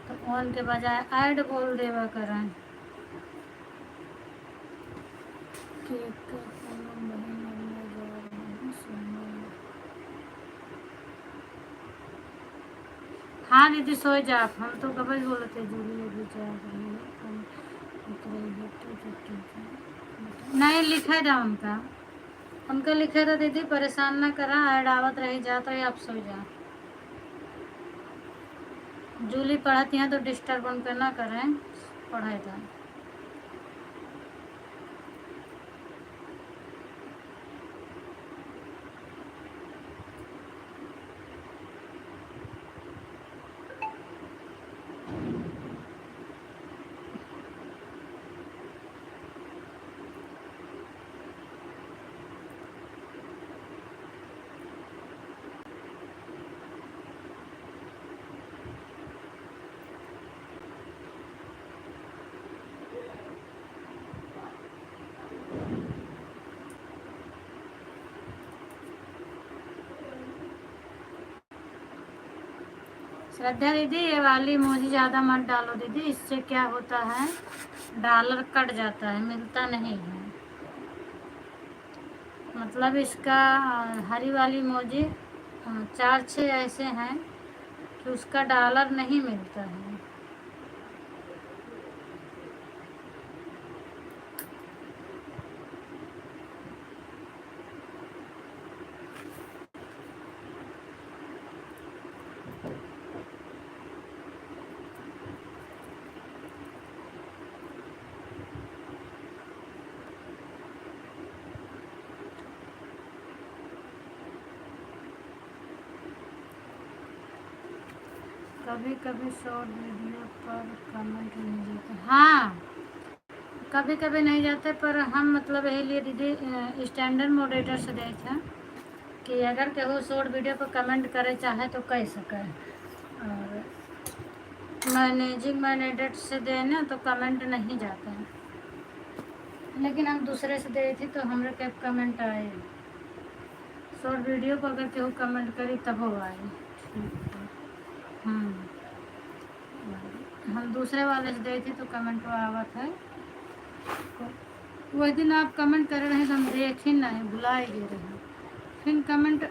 तो ऑन के बजाय ऐड बोल देवा करें। केक का कोनो महीना में जा रहे हैं सोने। हाँ दीदी सो जा, हम तो कब बोलते जूली अभी जा रही है, नहीं लिखा था उनका, उनका लिखा था दीदी परेशान ना करा, ऐड आवत रही जात रही, आप सो जा। जूली पढ़ती हैं तो डिस्टर्ब उनका ना करें, पढ़ाई था। श्रद्धा दीदी ये वाली इमोजी ज़्यादा मत डालो दीदी, इससे क्या होता है डॉलर कट जाता है, मिलता नहीं है। मतलब इसका हरी वाली इमोजी 4-6 ऐसे हैं कि उसका डॉलर नहीं मिलता है। कभी कभी शॉर्ट वीडियो पर कमेंट नहीं जाते, हाँ कभी कभी नहीं जाते, पर हम मतलब यही लिए दीदी स्टैंडर्ड मॉडरेटर से दे थे कि अगर केहू शॉर्ट वीडियो पर कमेंट करे चाहे तो कह सके, और मैनेजिंग मैनेडेट से देना तो कमेंट नहीं जाते हैं। लेकिन हम दूसरे से दे थी तो हमारे के कमेंट आए, शॉर्ट वीडियो पर अगर केहू कमेंट करी तब वो आए। ठीक है। हम दूसरे वाले से दे थी तो कमेंट आवत है। वही दिन आप कमेंट कर रहे हैं तो हम देख ही नहीं, भुला ही गए रहे, फिर कमेंट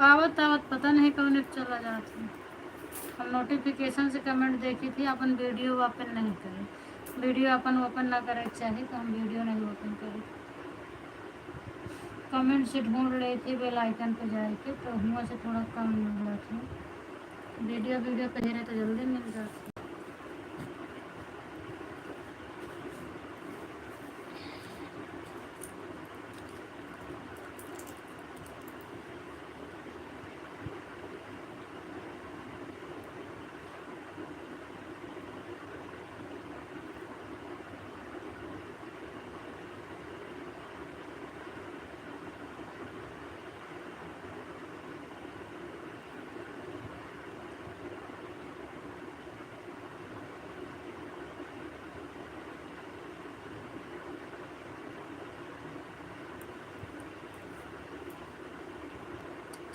आवत आवत पता नहीं कौन चला जाता। हम नोटिफिकेशन से कमेंट देखी थी, अपन वीडियो ओपन नहीं करें, वीडियो अपन ओपन ना करे चाहिए तो हम वीडियो नहीं ओपन करें। कमेंट से ढूंढ रही थी बेल आइकन पर जाके, तो हुआ से थोड़ा कम मिल रहा था। वीडियो पे रहे तो जल्दी मिल जाती।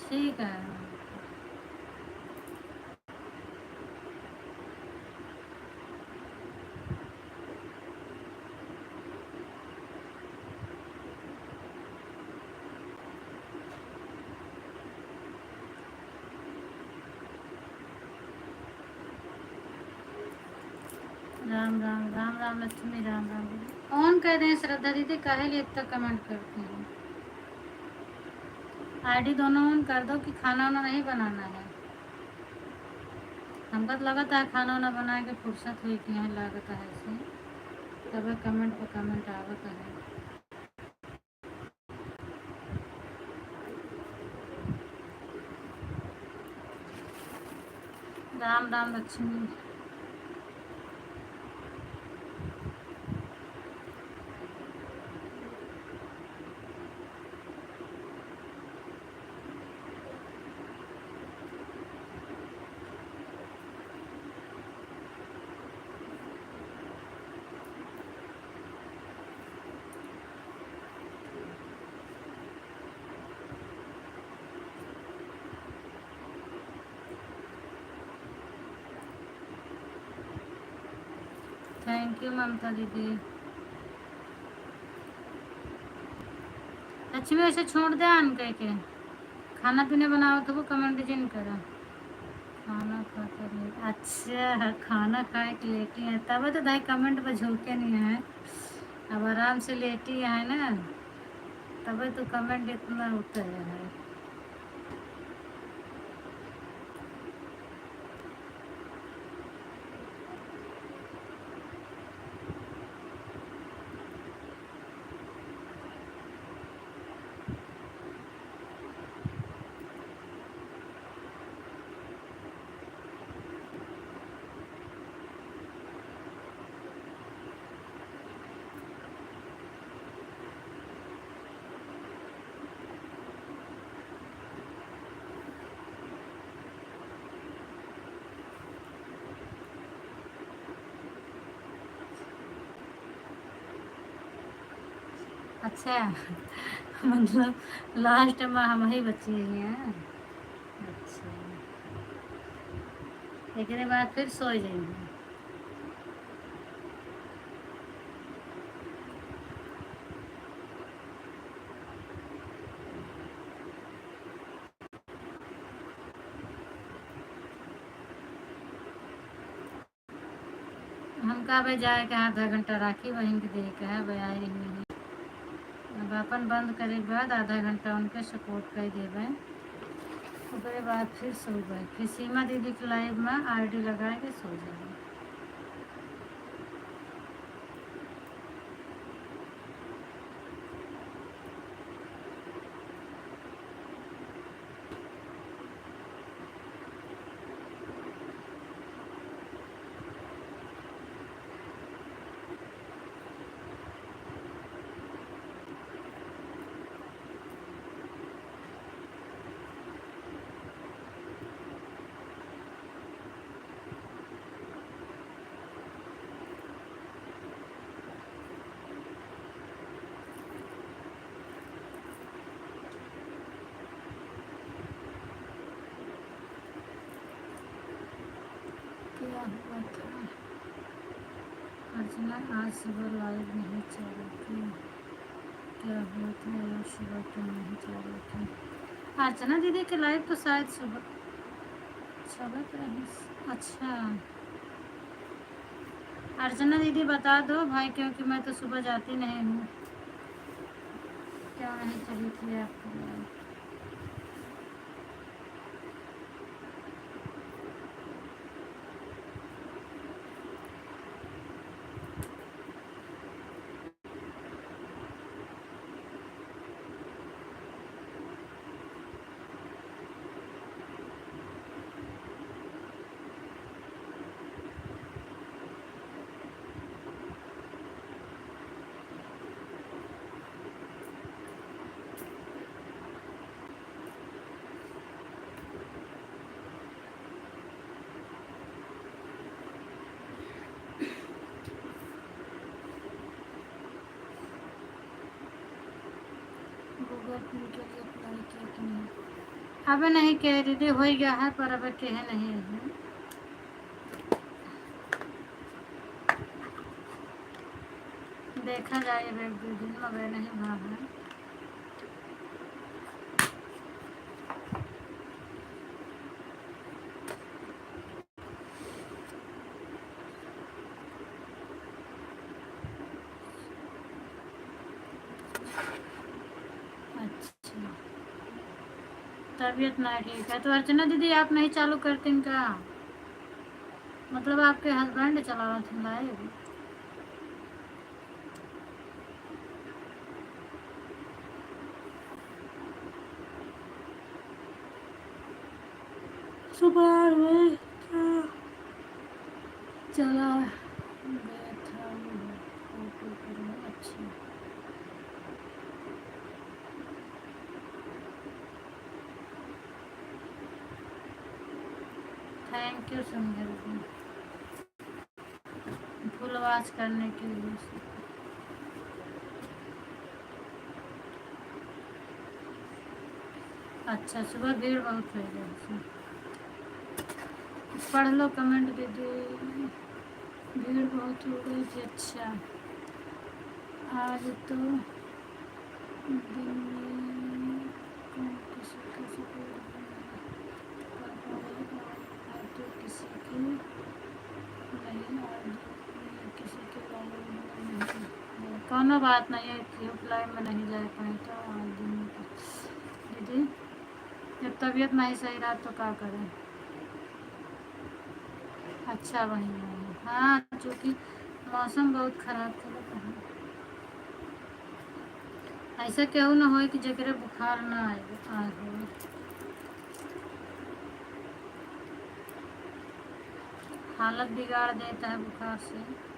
ठीक है। राम राम राम राम लक्ष्मी राम राम। ऑन कर दें श्रद्धा दीदी, काहे लिए इतना कमेंट करते हैं। आईडी दोनों ऑन कर दो कि खाना वाना नहीं बनाना है। हमको तो लगता है खाना वाना बना के फुर्सत हुई कि यहाँ लगता है ऐसे, तब कमेंट पर कमेंट आवत है। राम राम लक्ष्मी। थैंक यू ममता दीदी। लक्ष्मी ऐसे छोड़ दे आन कह के, खाना पीने बनाओ तो वो कमेंट जिन करा। खाना खा कर अच्छा खाना खाए के लेटी है, तब तो भाई कमेंट पर झोंके नहीं है, अब आराम से लेटी है ना, तब तो कमेंट इतना उतर है। अच्छा मतलब लास्ट में हम ही बची हैं। अच्छा एक बाद फिर सो जाएंगे। हम का भाई जाए के आधा घंटा राखी बहन के दे के है भाई आई नहीं। अब अपन बंद करे के बाद आधा घंटा उनके सपोर्ट कर देवे, उसके बाद फिर सो गए। फिर सीमा दीदी के लाइव में आईडी लगा के सो जाए। क्या हुआ था अर्चना? आज सुबह लाइव नहीं चल रही थी। क्या हुआ था आज सुबह क्यों नहीं चल रही थी? अर्चना दीदी के लाइव तो शायद सुबह चला रही। अच्छा अर्चना दीदी बता दो भाई, क्योंकि मैं तो सुबह जाती नहीं हूँ। क्यों नहीं चली थी आपको लाइव? गूगल पे के लिए अप्लाई किया कि नहीं? अब नहीं कह दीदी, हो गया है पर अब कहे नहीं है। देखा जाए अब एक दो दिन मगर नहीं हुआ है। अच्छा तबीयत ना ठीक है तो अर्चना दीदी आप नहीं चालू करती इनका? मतलब आपके हस्बैंड चला थे लाइव? सुबह में चला गया था फोटो करने। अच्छा थैंक यू सुंदर जी फुल वॉच करने के लिए। अच्छा सुबह भीड़ बहुत हो गई। पढ़ लो कमेंट दीदी, भीड़ बहुत हो गई थी। अच्छा आज तो दिन में कौन किसी का सपोर्ट कर पाए, आज तो किसी की नहीं, आज किसी के लाइव में नहीं। कोनो बात नहीं है कि ऑफलाइन में नहीं जा पाए तो आज दिन में दीदी जब तबीयत नहीं सही रहा तो क्या करें। अच्छा वही है हाँ, चूँकि मौसम बहुत खराब था। ऐसा केहू ना हो कि जकरे बुखार ना आए हो। हालत बिगाड़ देता है बुखार से।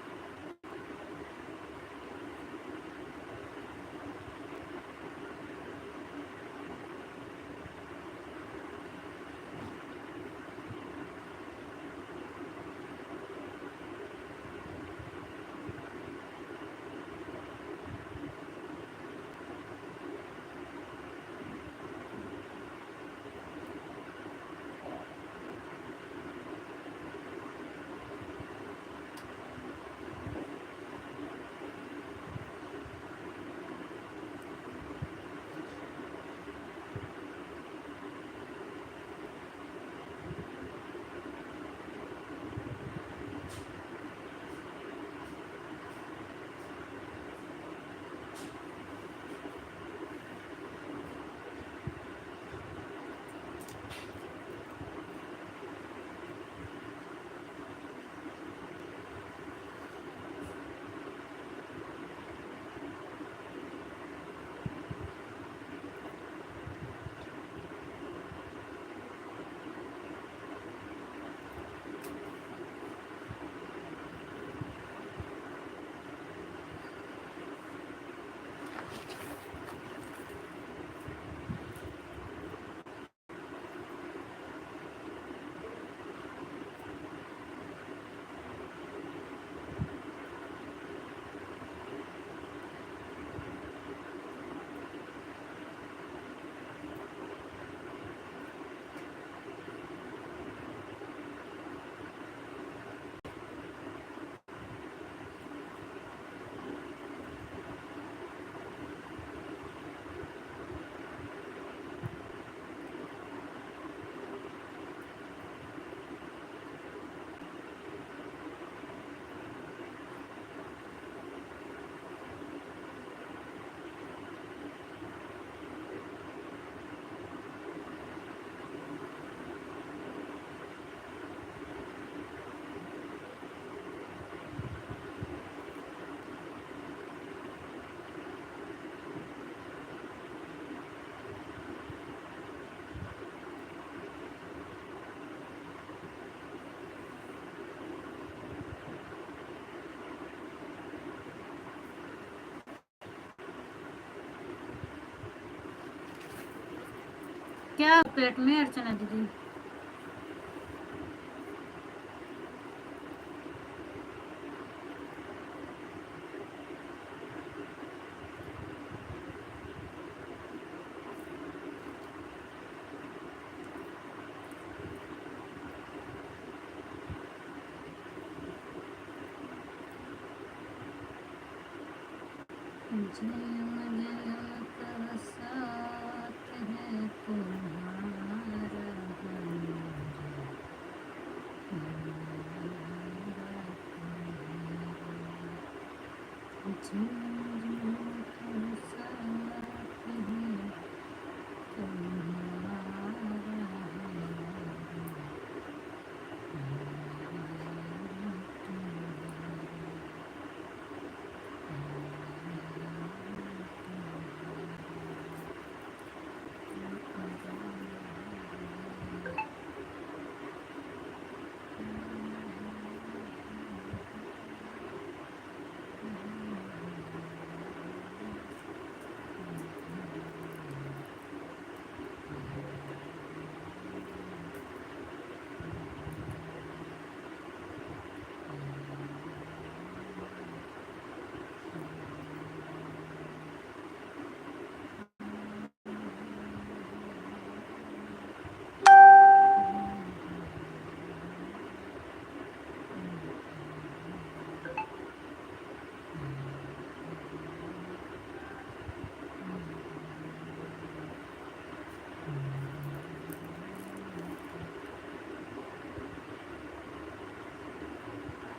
क्या पेट में अर्चना दीदी?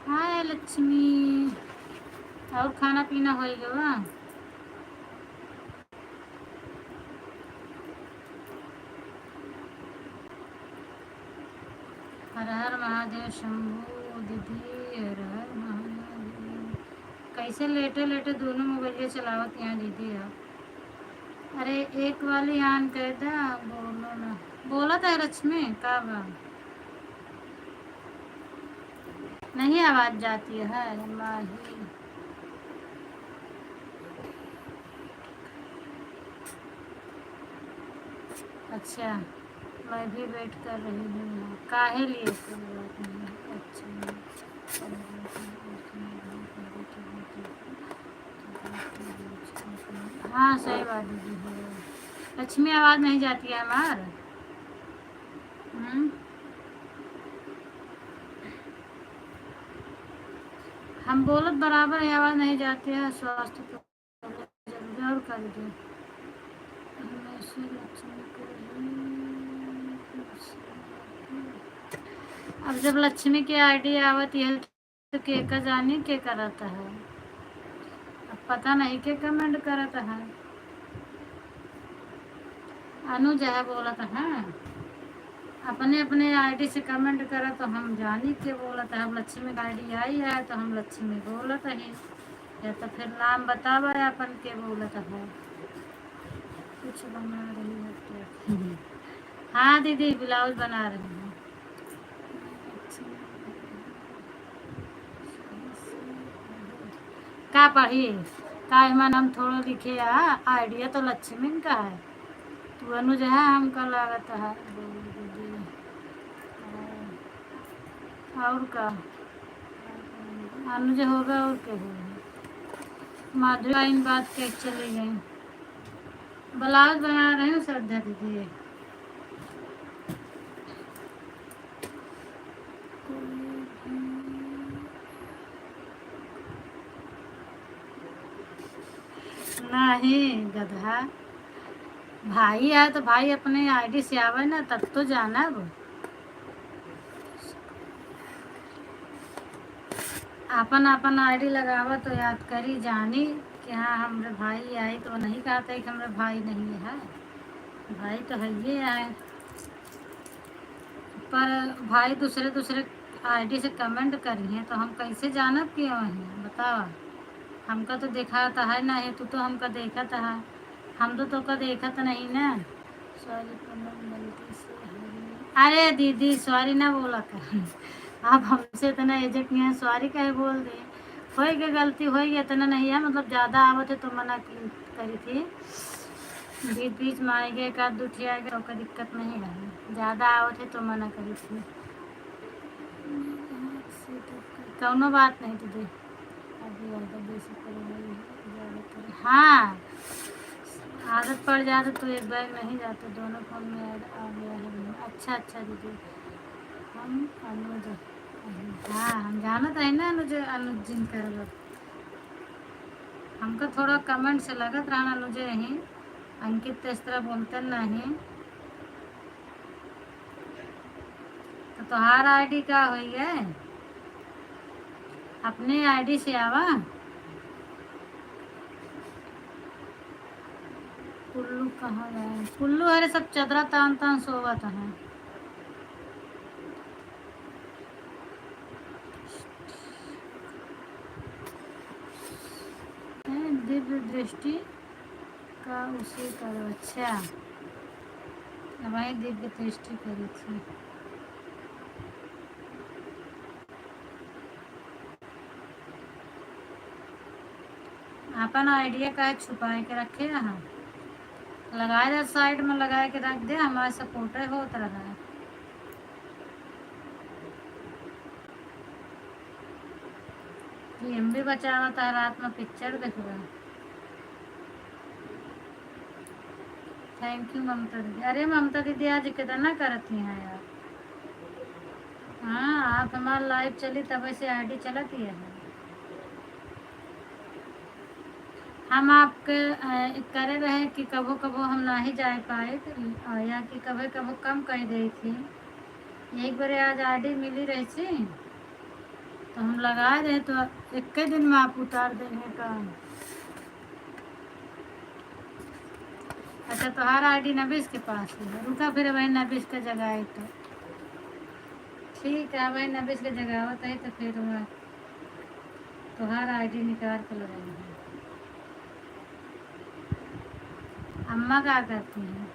हाय लक्ष्मी, और खाना पीना हो गया? हर हर महादेव शंभू दीदी, हर हर महादेव। कैसे लेटे लेटे दोनों मोबाइल चलावत यहाँ दीदी आप? अरे एक वाली आन कह दा, बोलो ना, बोला था लक्ष्मी का बा? नहीं आवाज जाती है माही। अच्छा, मैं भी वेट कर रही हूँ। काहे लिए? कोई बात नहीं। अच्छा, हाँ सही बात दीदी है। लक्ष्मी आवाज़ नहीं जाती है हमार? हम बोलत बराबर है, आवाज़ नहीं जाती है। स्वास्थ्य तो जरूर कर दो। अब जब लक्ष्मी की आईडी आवत है तो के का जानी के करता है? अब पता नहीं के कमेंट करता है। अनुज है बोला था, हाँ अपने अपने आईडी से कमेंट करा तो हम जानी के बोला था। अब लक्ष्मी का आईडी आई है तो हम लक्ष्मी बोला था ही, या तो फिर नाम बतावा अपन के बोला था है। कुछ बना रही है तो हाँ दीदी ब्लाउज बना रही हूँ। का पढ़ी का इमा नाम थोड़ा लिखे आइडिया तो लक्ष्मी का है। तू अनुज है हमका लागत है। और का अनुज होगा और क्या होगा? माधुरी इन बात के चली गई। ब्लाउज बना रही हूँ श्रद्धा दीदी। नहीं गधा, भाई है तो भाई अपने आईडी से आवे ना, तब तो जाना। वो अपन अपन आईडी लगावा तो याद करी जानी कि हाँ हमारे भाई आई, तो नहीं कहते कि हमारे भाई नहीं है। भाई तो है ही है, पर भाई दूसरे दूसरे आईडी से कमेंट करी है तो हम कैसे जानब कि वहीं बतावा? हमका तो देखा था है ना, तू तो हमका देखा था, हम तो का देखा था नहीं ना। सॉरी गलती से। अरे दीदी सॉरी ना बोला कर। आप हमसे इतना एजेक्ट नहीं है, सॉरी कहे बोल दे। हो गया गलती, हो गया इतना नहीं है, मतलब ज़्यादा आवत है तो मना करी थी। बीच बीच में आएगा, एक आध दूठी आएगा तो कोई दिक्कत नहीं है। ज़्यादा आओ थे तो मना करी थी। कौनो बात नहीं तुझे अभी ज़्यादा बेसी करेगा। हाँ, आदत पड़ जाता तो एक बैग नहीं जाता, दोनों फोन में ऐड आ गया है। अच्छा अच्छा दीदी, हम अनुज, हाँ हम जानत है ना अनुज, अनुज जिन कर हमको थोड़ा कमेंट से लगत रहना अनुजे ही, अंकित तो इस तरह बोलते नहीं। तो तोहार आईडी का हुई है, अपने आईडी से आवा। कुल्लू कहाँ गए? कुल्लू अरे सब चदरा तान तान सोवत है। दिव्य दृष्टि का उसी करो। अच्छा, हमारी दिव्य दृष्टि करी थी। अपन आइडिया का है छुपा के रखे यहाँ, लगाए दे साइड में, लगा के रख दे, हमारे सपोर्टर होता रहा है। भी बचावा था, रात में पिक्चर देख रहा। थैंक यू ममता दीदी। अरे ममता दीदी आज कितना करती हैं यार। हाँ, आप हमारा लाइव चली तब से आईडी चलती है। हम आपके करे रहे कि कभो कभो हम ना ही जा पाए, या कि कभी कभो कम कर दी थी। एक बार आज आईडी मिली रही थी तो हम लगाए रहे, तो एक ही दिन में आप उतार देंगे काम। अच्छा, तो हर आईडी नबीस के पास है। रुका फिर वही नबीस का जगह है तो ठीक है, वही नबीस का जगह होता है तो फिर वह तो हर आईडी निकाल कर लगाएंगे। अम्मा क्या करती हैं?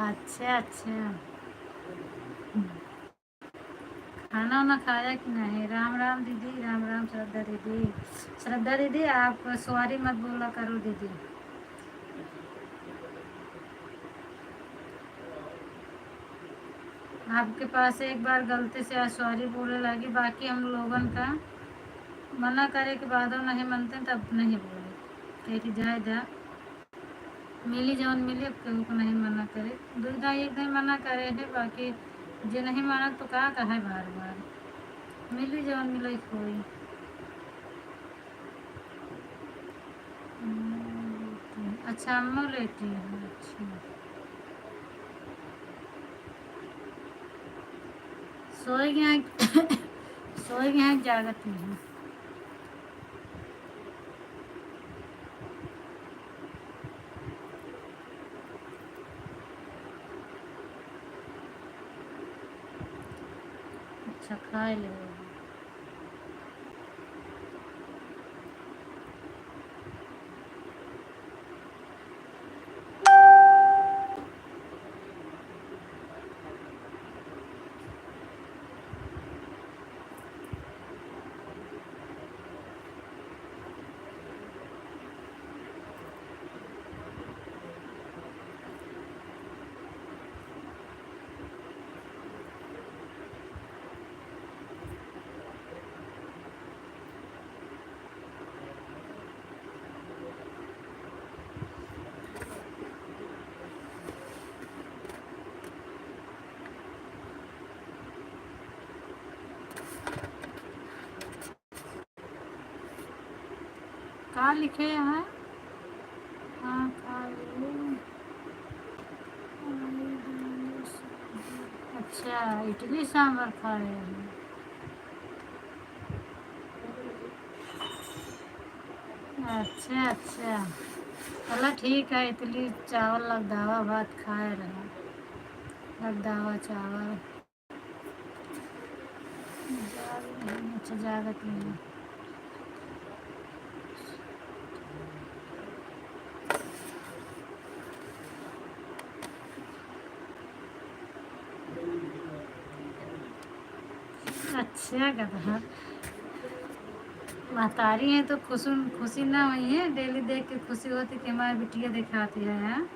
अच्छा अच्छा, खाना वाना खाया कि नहीं? राम राम दीदी, राम राम श्रद्धा दीदी। श्रद्धा दीदी आप सॉरी मत बोला करो दीदी। आपके पास एक बार गलती से सॉरी बोलने लगी, बाकी हम लोगन का मना करे के बाद नहीं मनते तब नहीं बोले, कह जाए जा मिली जौन मिली, अब केहू को नहीं मना करे। दुर्गा एक दिन मना करे है, बाकी जो नहीं माना तो का कहे बार बार, मिली जौन मिले कोई। अच्छा, अम्मा लेटी है। अच्छा, सोए गए हैं सोए गए हैं, जागत नहीं। अच्छा, खा ले। का लिखे हैं? हाँ, खा लो। अच्छा, इडली सांभर खा रहे हैं। अच्छा अच्छा, चलो ठीक है, इडली चावल लगदावा भात खाए रहे, लगदावा चावल। अच्छा, जागत नहीं। क्या कहता, महतारी है तो खुशी खुशी ना हुई है, डेली देख के खुशी होती कि हमारी बिटिया दिखाती है हाँ?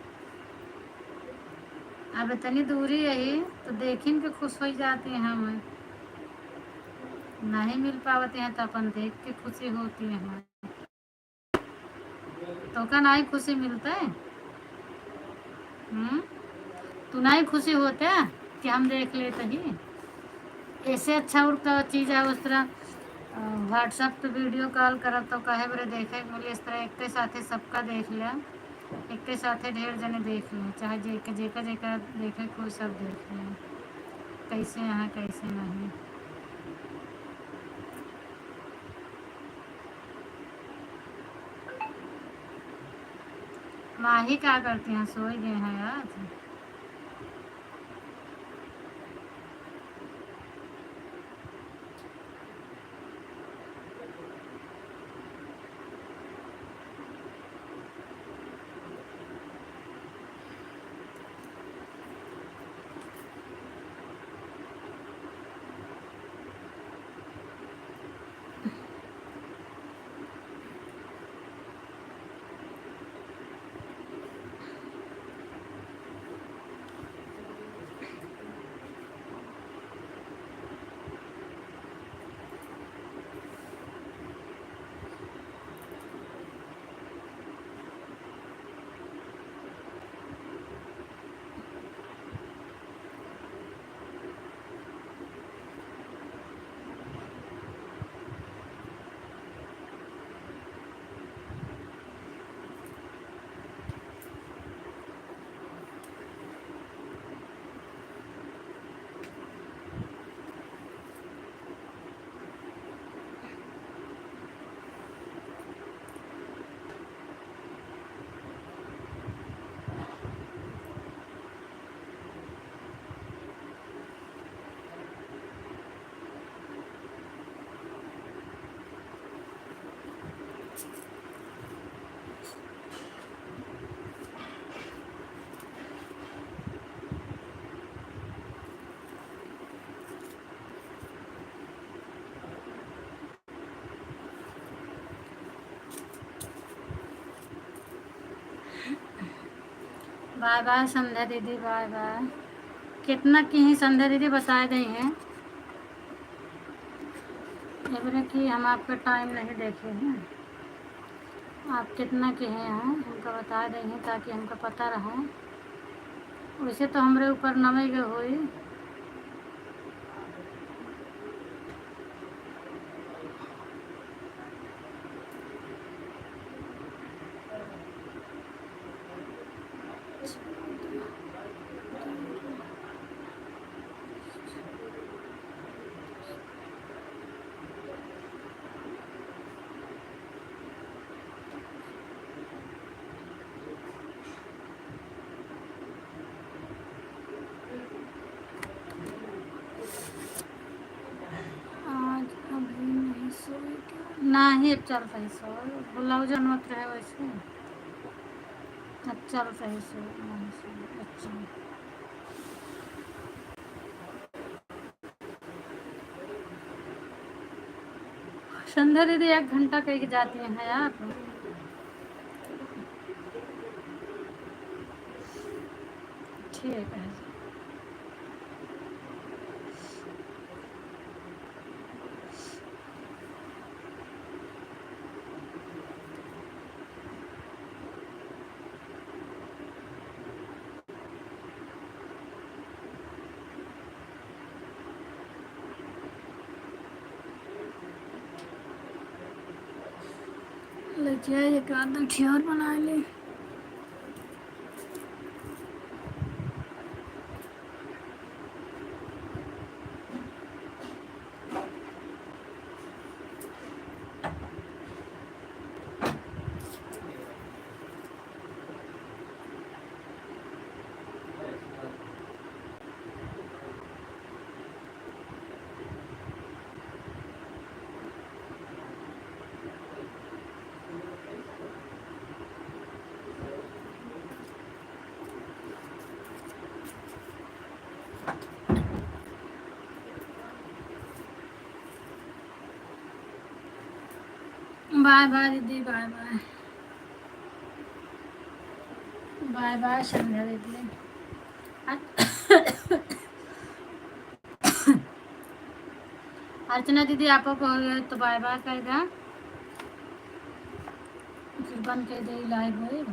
अब इतनी दूरी यही तो देखिन के खुश हो जाती हैं हमें, नहीं मिल पावती हैं तो अपन देख के खुशी होती है हमें। तो का नहीं खुशी मिलता है। तू नहीं खुशी होते कि हम देख लेते ही, ऐसे अच्छा उड़ता चीज़ है उस तरह। व्हाट्सएप पे वीडियो कॉल करब तो कहे बरे देखे बोले इस तरह एक साथे सबका देख लिया, एक साथे ढेर जने देख लें, चाहे जेका जेका देखे कोई सब देख लें, कैसे यहाँ कैसे नहीं। माही क्या करती हैं, सो ही गए हैं आज। बाय बाय संध्या दीदी, बाय बाय। कितना की ही संध्या दीदी बता गई हैं, एवरे कि हम आपका टाइम नहीं देखे हैं, आप कितना के हैं हमको बता रही हैं ताकि हमको पता रहे। वैसे तो हमरे ऊपर नवे के हुई। आज अभी नहीं सोई क्या? नहीं अब चल रही सो, ब्लाउज मत रहे वैसे, अब चल रही सो नहीं सो। अच्छा संध्या दीदी 1 घंटा कह के जाती हैं आप। ठीक है। लग जाए एक आध और बना ले। बाय बाय दीदी, बाय बाय। बाय बाय संध्या दीदी। अर्चना दीदी आपको हो गया तो बाय बाय कर दे, फिर बंद कर दे लाइव होए।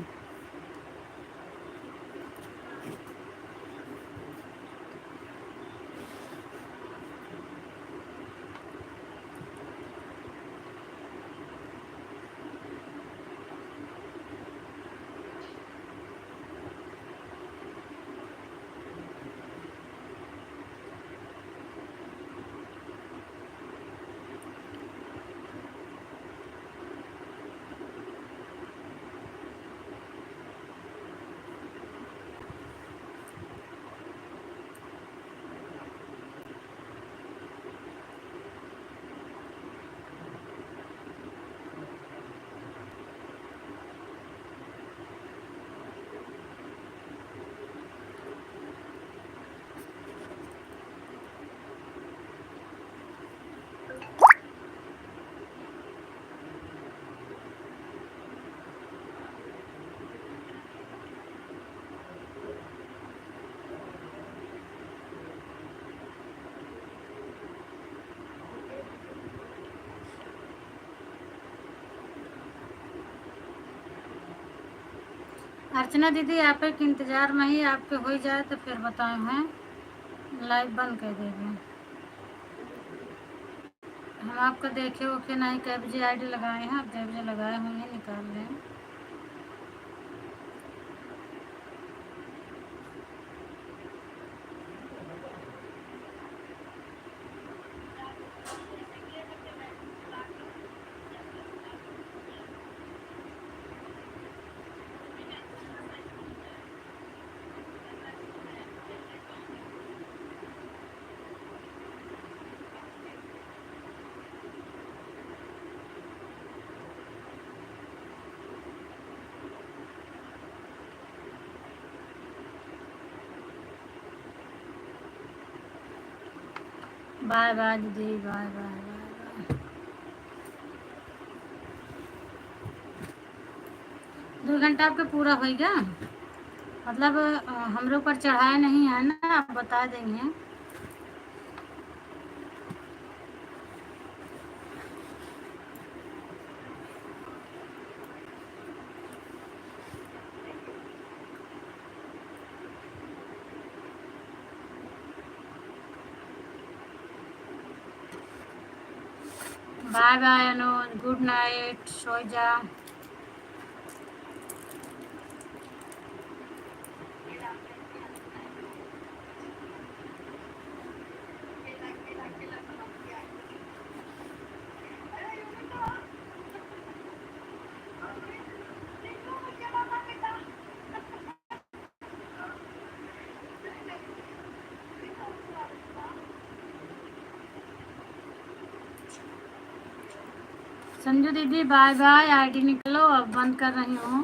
अर्चना दीदी आप के इंतजार में ही, आपके हो जाए तो फिर बताए हैं, लाइव बंद कर देंगे। हम आपको देखे ओके नहीं, कै बजे आईडी लगाए हैं, आप कै बजे लगाए होंगे, निकाल लें। बाय बाय दीदी, बाय बाय बाय बाय। 2 घंटा आपका पूरा हो गया, मतलब हमरे ऊपर चढ़ाए नहीं है ना, आप बता देंगे। बाय बाय अनुज, गुड नाइट, सो जा। संजू दीदी बाय बाय, आईडी निकलो, अब बंद कर रही हूँ।